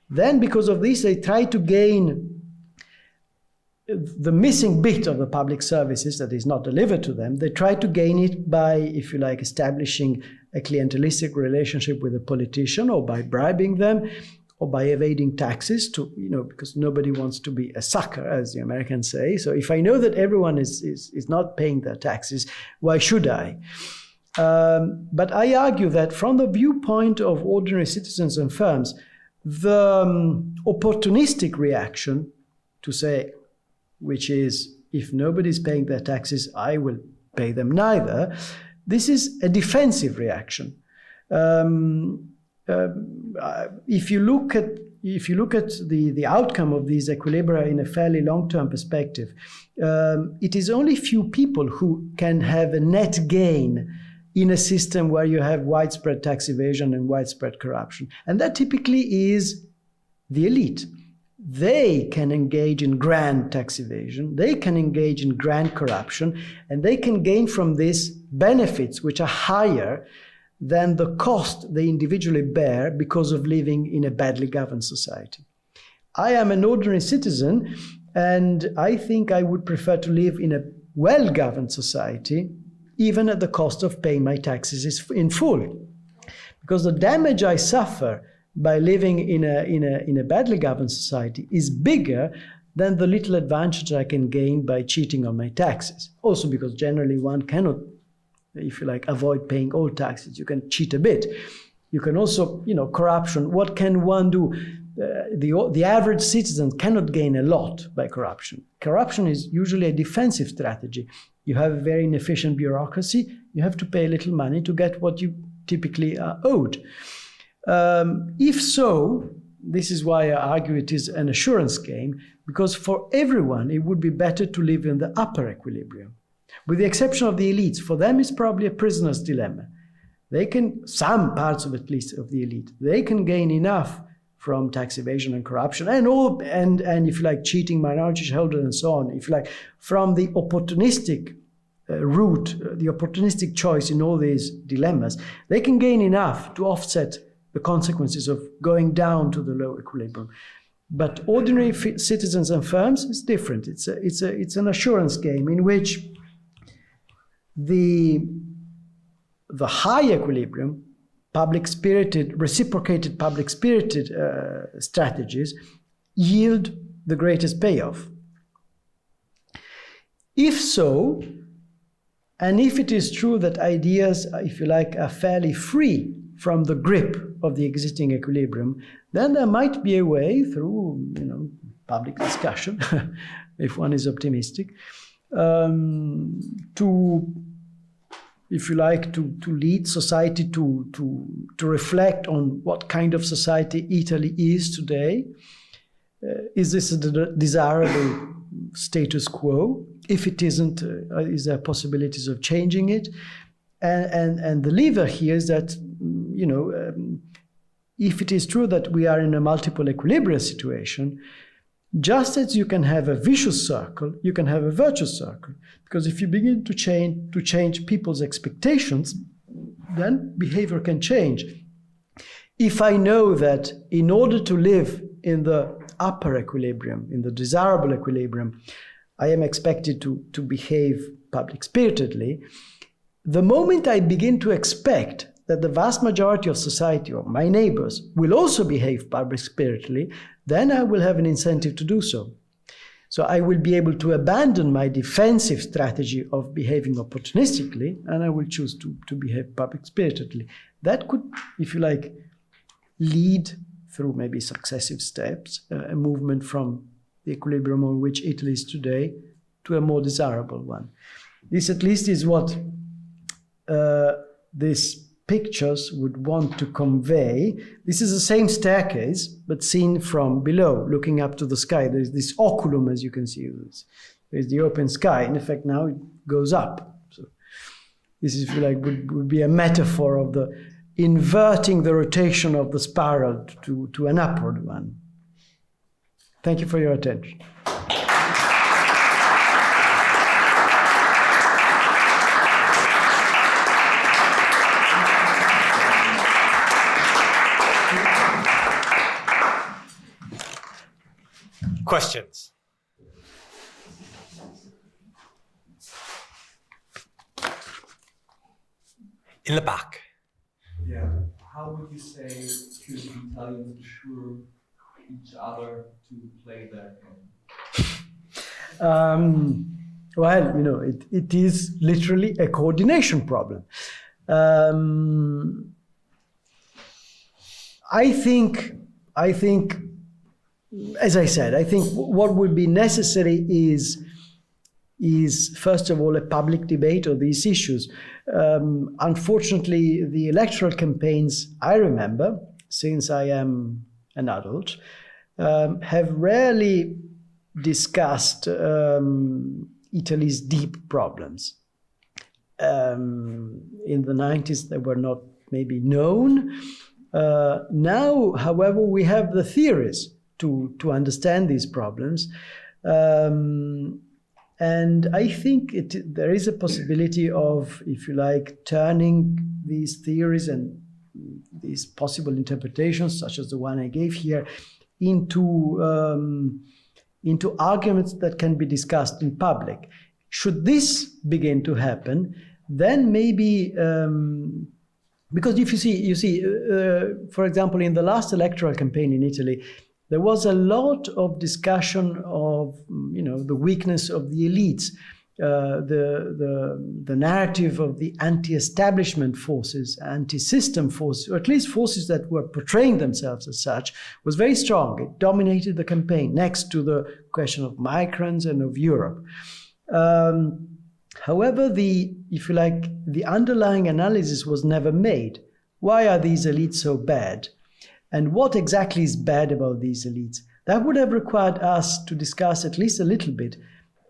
Then, because of this, they try to gain the missing bit of the public services that is not delivered to them. They try to gain it by, if you like, establishing a clientelistic relationship with a politician, or by bribing them, or by evading taxes, because nobody wants to be a sucker, as the Americans say. So if I know that everyone is not paying their taxes, why should I? But I argue that from the viewpoint of ordinary citizens and firms, the opportunistic reaction to say, which is, if nobody's paying their taxes, I will pay them neither, this is a defensive reaction. If you look at the outcome of these equilibria in a fairly long-term perspective, it is only few people who can have a net gain in a system where you have widespread tax evasion and widespread corruption. And that typically is the elite. They can engage in grand tax evasion, they can engage in grand corruption, and they can gain from this benefits which are higher than the cost they individually bear because of living in a badly governed society. I am an ordinary citizen, and I think I would prefer to live in a well-governed society, even at the cost of paying my taxes in full. Because the damage I suffer by living in a badly governed society is bigger than the little advantage I can gain by cheating on my taxes. Also because generally one cannot, if you like, avoid paying all taxes. You can cheat a bit. You can also, corruption. What can one do? The average citizen cannot gain a lot by corruption. Corruption is usually a defensive strategy. You have a very inefficient bureaucracy. You have to pay a little money to get what you typically are owed. If so, this is why I argue it is an assurance game, because for everyone it would be better to live in the upper equilibrium. With the exception of the elites, for them it's probably a prisoner's dilemma. They can, some parts of at least of the elite, they can gain enough from tax evasion and corruption and if you like, cheating minority shareholders and so on, if you like, from the opportunistic route, the opportunistic choice in all these dilemmas, they can gain enough to offset the consequences of going down to the low equilibrium. But ordinary citizens and firms is different. It's an assurance game in which the high equilibrium, reciprocated public-spirited strategies yield the greatest payoff. If so, and if it is true that ideas, if you like, are fairly free from the grip of the existing equilibrium, then there might be a way through, public discussion, if one is optimistic, to, if you like, to lead society to reflect on what kind of society Italy is today. Is this a desirable status quo? If it isn't, is there possibilities of changing it? And the lever here is that, if it is true that we are in a multiple equilibria situation, just as you can have a vicious circle, you can have a virtuous circle. Because if you begin to change people's expectations, then behavior can change. If I know that in order to live in the upper equilibrium, in the desirable equilibrium, I am expected to behave public-spiritedly, the moment I begin to expect that the vast majority of society or my neighbors will also behave public-spiritedly, then I will have an incentive to do so. So I will be able to abandon my defensive strategy of behaving opportunistically, and I will choose to behave public-spiritedly. That could, if you like, lead through maybe successive steps, a movement from the equilibrium on which Italy is today to a more desirable one. This at least is what these pictures would want to convey. This is the same staircase, but seen from below, looking up to the sky. There's this oculum, as you can see. There's the open sky. In effect, now it goes up. So this, if you like, would be a metaphor of the inverting the rotation of the spiral to an upward one. Thank you for your attention. Questions? In the back. Yeah. How would you say should Italians assure each other to play their game? Well, it is literally a coordination problem. I think, as I said, I think what would be necessary is first of all a public debate of these issues. Unfortunately, the electoral campaigns I remember, since I am an adult, have rarely discussed Italy's deep problems. In the 90s, they were not maybe known. Now, however, we have the theories to understand these problems. And I think there is a possibility of, if you like, turning these theories and these possible interpretations, such as the one I gave here, into arguments that can be discussed in public. Should this begin to happen, then maybe, because if you see, for example, in the last electoral campaign in Italy, there was a lot of discussion of, the weakness of the elites, the narrative of the anti-establishment forces, anti-system forces, or at least forces that were portraying themselves as such, was very strong. It dominated the campaign next to the question of migrants and of Europe. However, if you like, the underlying analysis was never made. Why are these elites so bad? And what exactly is bad about these elites? That would have required us to discuss at least a little bit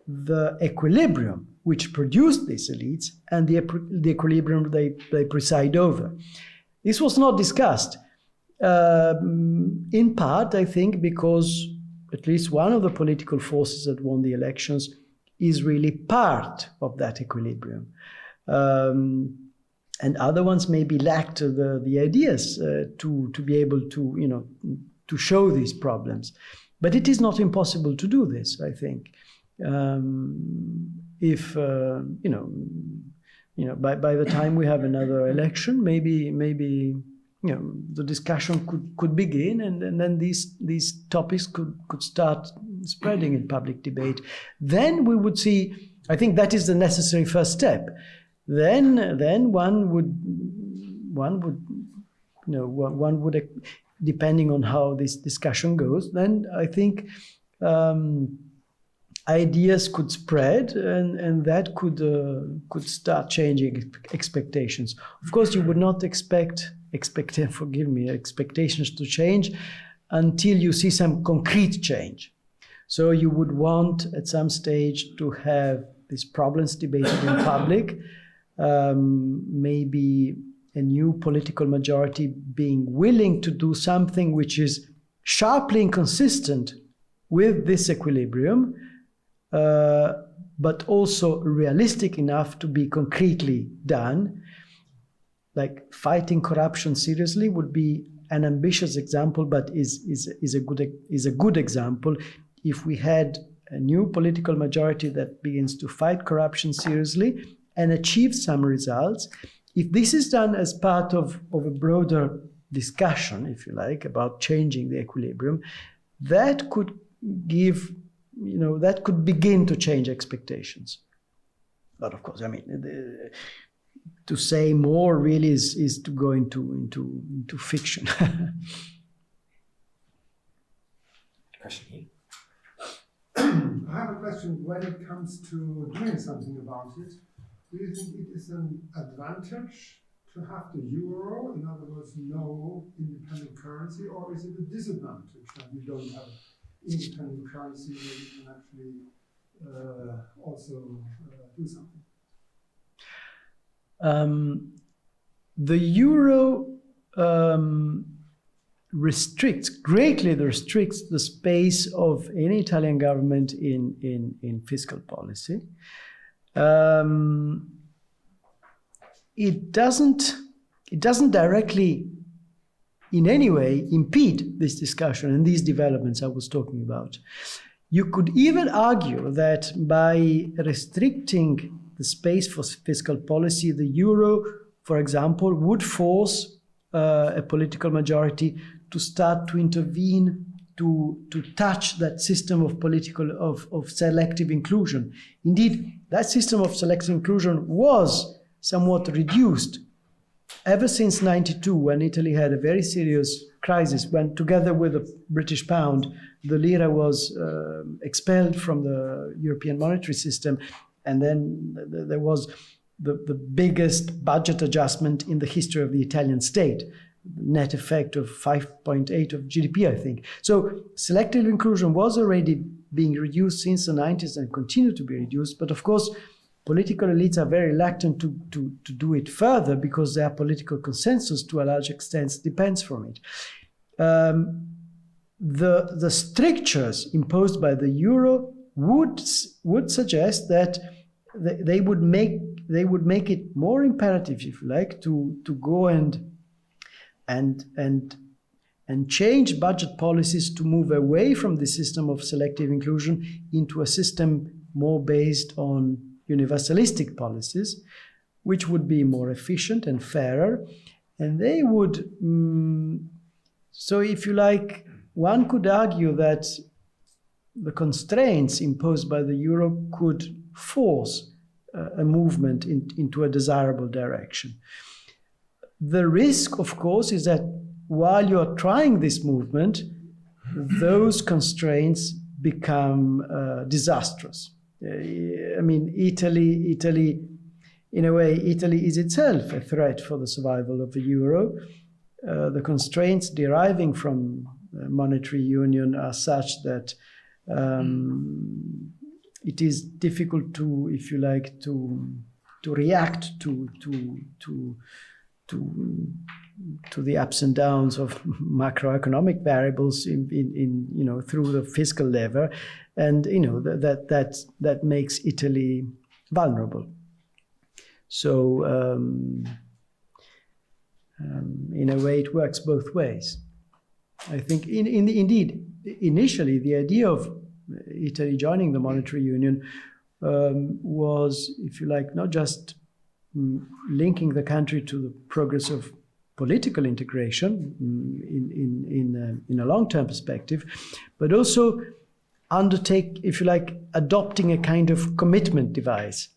the equilibrium which produced these elites and the equilibrium they preside over. This was not discussed, in part, I think, because at least one of the political forces that won the elections is really part of that equilibrium. And other ones maybe lacked the ideas to be able to show these problems. But it is not impossible to do this, I think. If by the time we have another election, maybe the discussion could begin, and then these topics could start spreading in public debate. Then we would see. I think that is the necessary first step. Then one would, depending on how this discussion goes, then I think ideas could spread, and that could start changing expectations. Of course, you would not expect expectations to change until you see some concrete change. So you would want at some stage to have these problems debated in public, maybe a new political majority being willing to do something which is sharply inconsistent with this equilibrium, but also realistic enough to be concretely done. Like fighting corruption seriously would be an ambitious example, but is a good example. If we had a new political majority that begins to fight corruption seriously and achieve some results, if this is done as part of a broader discussion, if you like, about changing the equilibrium, that could that could begin to change expectations. But of course, I mean, to say more really is to go into fiction. Question here. I have a question. When it comes to doing something about it, do you think it is an advantage to have the euro, in other words, no independent currency, or is it a disadvantage that we don't have independent currency where you can actually also do something? The euro greatly restricts the space of any Italian government in fiscal policy. It doesn't directly in any way impede this discussion and these developments I was talking about. You could even argue that by restricting the space for fiscal policy, the euro, for example, would force a political majority to start to intervene, to touch that system of selective inclusion. Indeed, that system of selective inclusion was somewhat reduced ever since 92, when Italy had a very serious crisis, when together with the British pound, the lira was expelled from the European monetary system, and then there was the biggest budget adjustment in the history of the Italian state, net effect of 5.8 of GDP, I think. So selective inclusion was already being reduced since the 90s and continued to be reduced. But of course, political elites are very reluctant to do it further because their political consensus, to a large extent, depends from it. The strictures imposed by the euro would suggest that they would make it more imperative, if you like, to go and and changed budget policies to move away from the system of selective inclusion into a system more based on universalistic policies, which would be more efficient and fairer. And they would, so if you like, one could argue that the constraints imposed by the euro could force a movement into a desirable direction. The risk, of course, is that while you're trying this movement, those constraints become disastrous. I mean, Italy, in a way, Italy is itself a threat for the survival of the euro. The constraints deriving from monetary union are such that it is difficult to, if you like, to react to the ups and downs of macroeconomic variables in you know, through the fiscal lever, and you know that makes Italy vulnerable. So in a way, it works both ways. I think indeed, initially the idea of Italy joining the monetary union was, if you like, not just linking the country to the progress of political integration in a long-term perspective, but also undertake, if you like, adopting a kind of commitment device.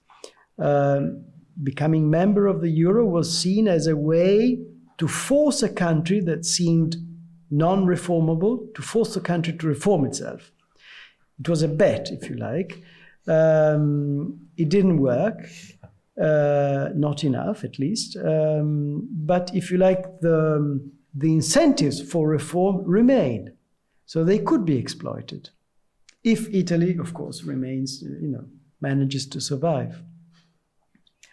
Becoming member of the euro was seen as a way to force a country that seemed non-reformable, to force the country to reform itself. It was a bet, if you like. It didn't work. Not enough, at least. But if you like, the incentives for reform remain, so they could be exploited, if Italy, of course, remains, you know, manages to survive.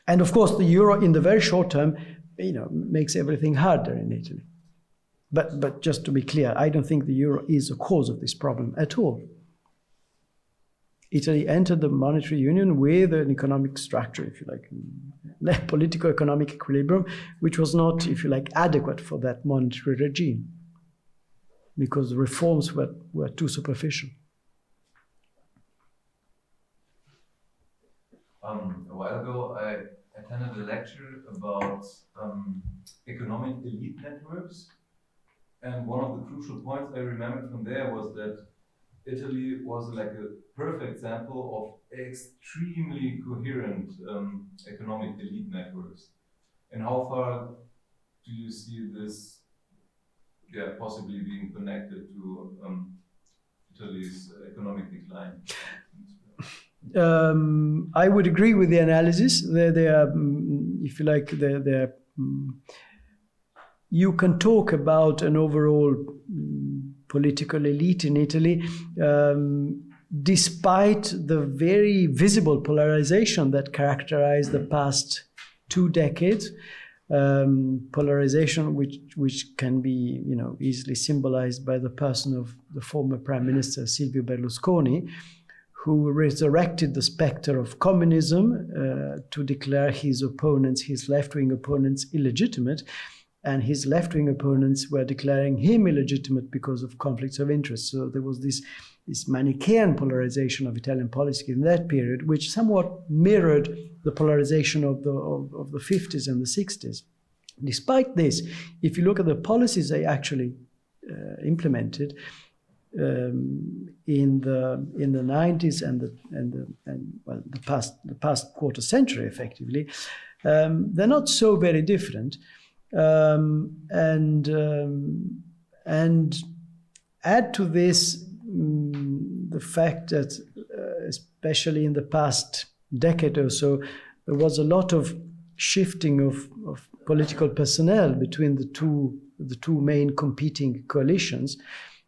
And of course, the euro, in the very short term, you know, makes everything harder in Italy. But just to be clear, I don't think the euro is the cause of this problem at all. Italy entered the monetary union with an economic structure, if you like, political economic equilibrium, which was not, if you like, adequate for that monetary regime, because the reforms were too superficial. A while ago, I attended a lecture about economic elite networks, and one of the crucial points I remembered from there was that Italy was like a perfect example of extremely coherent economic elite networks. And how far do you see this possibly being connected to Italy's economic decline? I would agree with the analysis. They are, if you like, you can talk about an overall political elite in Italy, despite the very visible polarization that characterized the past 2 decades, polarization which can be, you know, easily symbolized by the person of the former Prime Minister Silvio Berlusconi, who resurrected the specter of communism to declare his left-wing opponents, illegitimate. And his left-wing opponents were declaring him illegitimate because of conflicts of interest. So there was this Manichaean polarization of Italian politics in that period, which somewhat mirrored the polarization of the 50s and the 60s. Despite this, if you look at the policies they actually implemented in the 90s and the past quarter century, effectively, they're not so very different. And add to this the fact that, especially in the past decade or so, there was a lot of shifting of political personnel between the two main competing coalitions.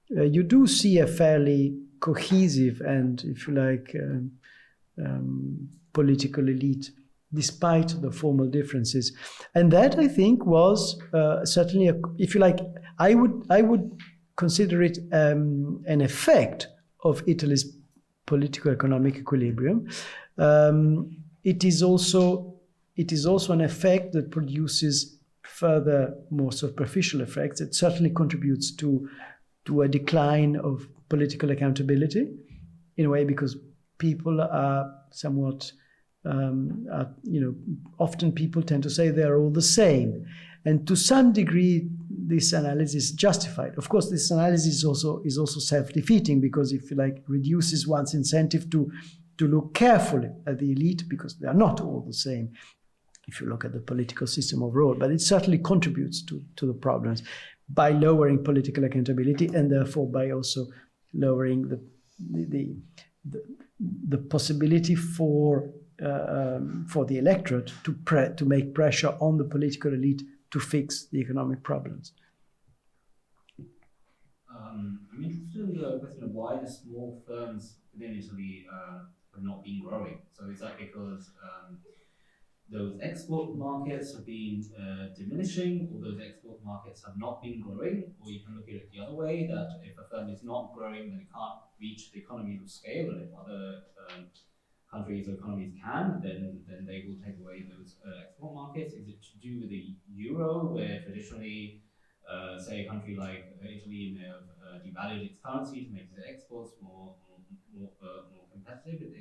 You do see a fairly cohesive and, if you like, political elite, despite the formal differences. And that, I think, was certainly, if you like, I would consider it an effect of Italy's political economic equilibrium. It is also an effect that produces further more superficial effects, it certainly contributes to a decline of political accountability, in a way, because people are somewhat, often people tend to say they're all the same. And to some degree, this analysis is justified. Of course, this analysis is also self-defeating, because if you like, reduces one's incentive to look carefully at the elite, because they are not all the same if you look at the political system overall. But it certainly contributes to the problems by lowering political accountability, and therefore by also lowering the possibility for the electorate to make pressure on the political elite to fix the economic problems. I'm interested in the question of why the small firms within Italy have not been growing. So is that because those export markets have been diminishing, or those export markets have not been growing? Or you can look at it the other way, that if a firm is not growing, then it can't reach the economies of scale, and if other countries or economies can, then they will take away those export markets. Is it to do with the euro, where traditionally, say a country like Italy may have devalued its currency to make its exports more competitive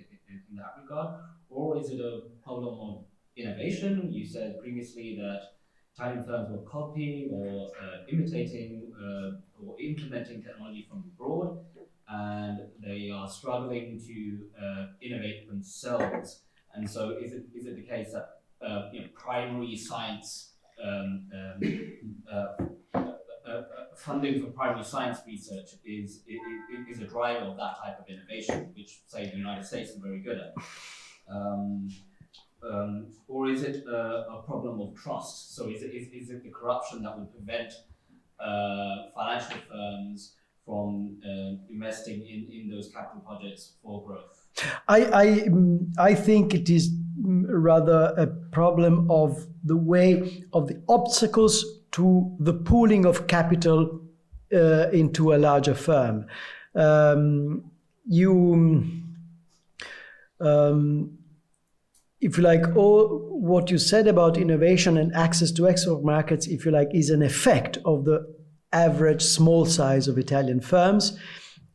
in that regard? Or is it a problem of innovation? You said previously that Italian firms were copying or imitating or implementing technology from abroad, and they are struggling to innovate themselves. And so is it the case that primary science funding for primary science research is a driver of that type of innovation, which, say, the United States is very good at? Or is it a problem of trust? So is it the corruption that would prevent financial firms from investing in those capital projects for growth? I think it is rather a problem of the way of the obstacles to the pooling of capital into a larger firm. If you like, all what you said about innovation and access to export markets, if you like, is an effect of the average small size of Italian firms.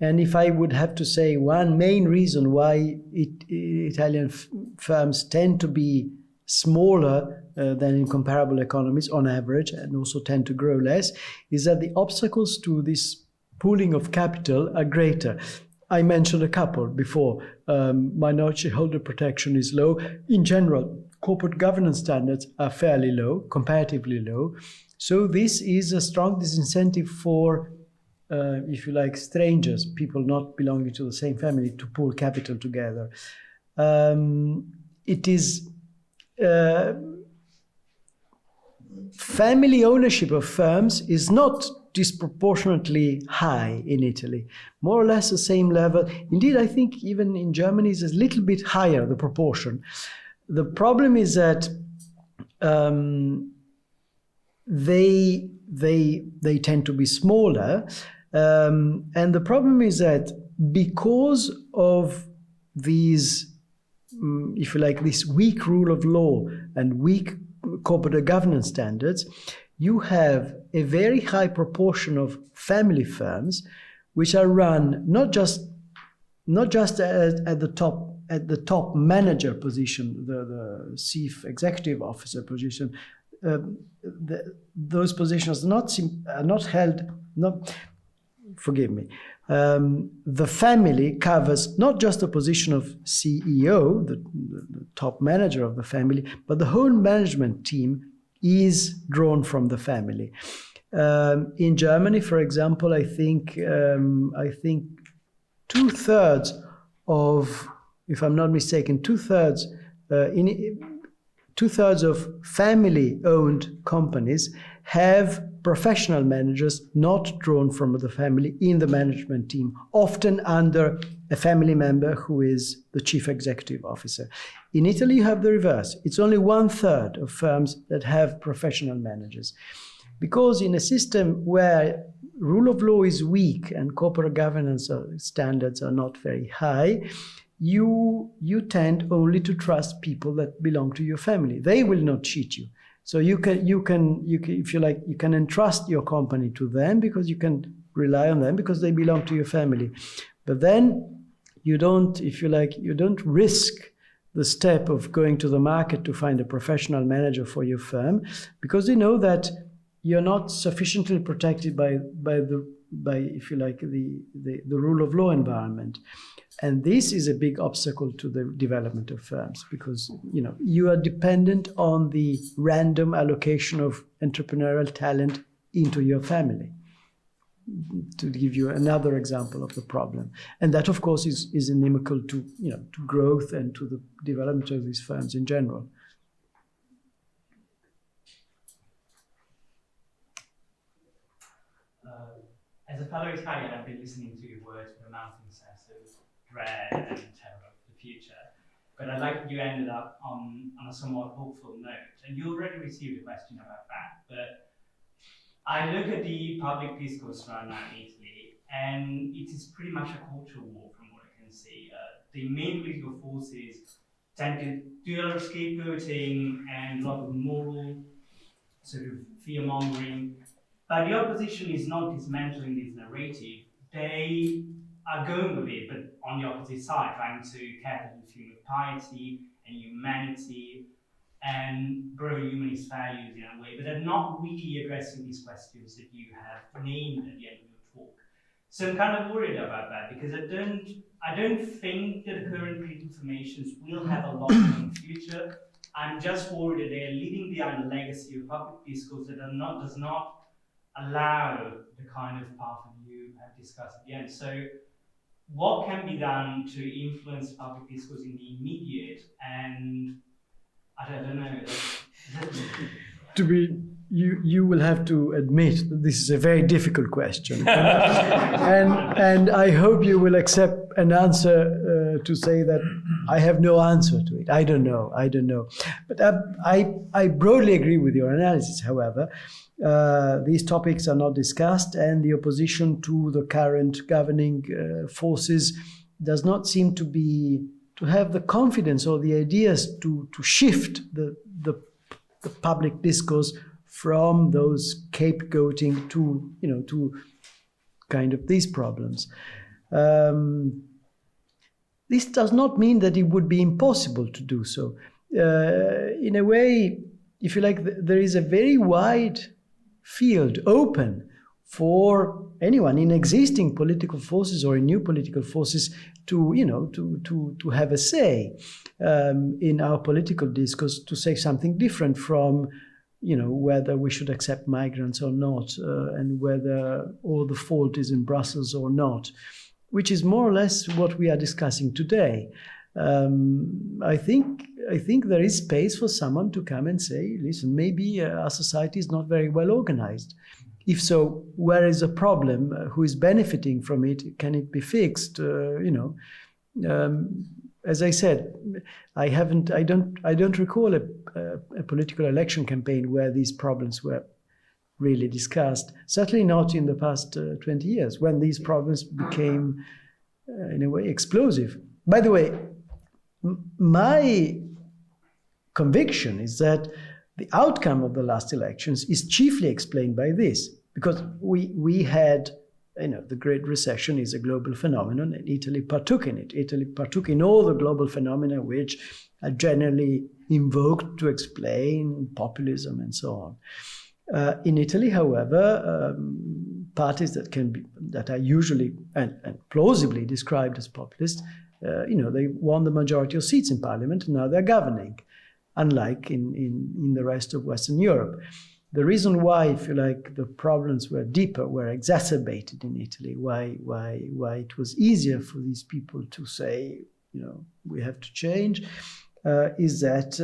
And if I would have to say one main reason why Italian firms tend to be smaller than in comparable economies on average, and also tend to grow less, is that the obstacles to this pooling of capital are greater. I mentioned a couple before. Minority shareholder protection is low. In general, corporate governance standards are fairly low, comparatively low. So this is a strong disincentive for, if you like, strangers, people not belonging to the same family, to pool capital together. It is family ownership of firms is not disproportionately high in Italy, more or less the same level. Indeed, I think even in Germany is a little bit higher, the proportion. The problem is that they tend to be smaller, and the problem is that because of these, if you like, this weak rule of law and weak corporate governance standards, you have a very high proportion of family firms which are run not just at the top manager position, the chief executive officer position. Those positions are not held. Forgive me. The family covers not just the position of CEO, the top manager of the family, but the whole management team is drawn from the family. In Germany, for example, I think 2/3 of, if I'm not mistaken, 2/3 of family-owned companies have professional managers not drawn from the family in the management team, often under a family member who is the chief executive officer. In Italy, you have the reverse. It's only 1/3 of firms that have professional managers. Because in a system where rule of law is weak and corporate governance standards are not very high, you tend only to trust people that belong to your family. They will not cheat you. So you can, if you like, you can entrust your company to them because you can rely on them because they belong to your family. But then you don't, if you like, you don't risk the step of going to the market to find a professional manager for your firm because you know that you're not sufficiently protected by if you like, the rule of law environment. And this is a big obstacle to the development of firms because, you know, you are dependent on the random allocation of entrepreneurial talent into your family, to give you another example of the problem. And that, of course, is inimical to, you know, to growth and to the development of these firms in general. As a fellow Italian, I've been listening to your words with a mounting sense of dread and terror of the future. But I like that you ended up on a somewhat hopeful note. And you already received a question about that. But I look at the public discourse right now in Italy, and it is pretty much a culture war from what I can see. The main political forces tend to do a lot of scapegoating and a lot of moral sort of fear-mongering. But the opposition is not dismantling this narrative. They are going with it, but on the opposite side, trying to capture the feeling of piety and humanity and broader humanist values in a way, but they're not really addressing these questions that you have named at the end of your talk. So I'm kind of worried about that because I don't think that the current political formations will have a long-term future. I'm just worried that they're leaving behind a legacy of public discourse that does not allow the kind of path that you have discussed at the end. So what can be done to influence public discourse in the immediate and I don't know. You will have to admit that this is a very difficult question, and I hope you will accept an answer to say that I have no answer to it. I don't know. But I broadly agree with your analysis. However, these topics are not discussed, and the opposition to the current governing forces does not seem to have the confidence or the ideas to shift the public discourse from those scapegoating to kind of these problems. This does not mean that it would be impossible to do so. In a way, if you like, there is a very wide field open for anyone in existing political forces or in new political forces to have a say in our political discourse, to say something different from whether we should accept migrants or not, and whether all the fault is in Brussels or not, which is more or less what we are discussing today. I think there is space for someone to come and say, listen, maybe our society is not very well organized. If so, where is the problem? Who is benefiting from it? Can it be fixed? As I said, I don't recall a political election campaign where these problems were really discussed. Certainly not in the past 20 years, when these problems became, in a way, explosive. By the way, my conviction is that the outcome of the last elections is chiefly explained by this, because we had, the Great Recession is a global phenomenon, and Italy partook in it. Italy partook in all the global phenomena which are generally invoked to explain populism and so on. In Italy, however, parties that are usually and plausibly described as populist, they won the majority of seats in parliament, and now they're governing, unlike in the rest of Western Europe. The reason why, if you like, the problems were deeper, were exacerbated in Italy, why it was easier for these people to say, we have to change, is that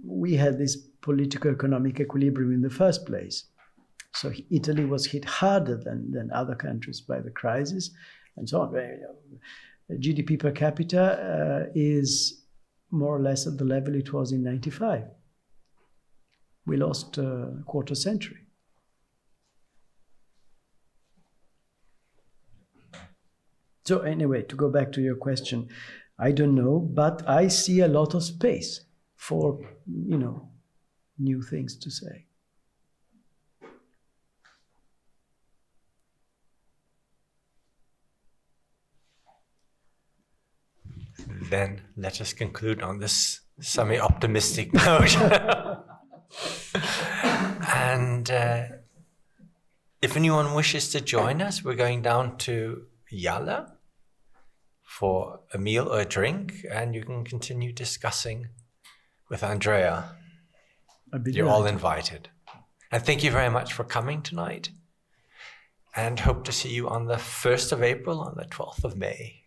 we had this political-economic equilibrium in the first place. So Italy was hit harder than other countries by the crisis, and so on. GDP per capita is more or less at the level it was in 95. We lost a quarter century. So anyway, to go back to your question, I don't know, but I see a lot of space for, new things to say. Then let us conclude on this semi-optimistic note. And if anyone wishes to join us, we're going down to Yala for a meal or a drink, and you can continue discussing with Andrea. You're all invited. And thank you very much for coming tonight. And hope to see you on the 1st of April, on the 12th of May.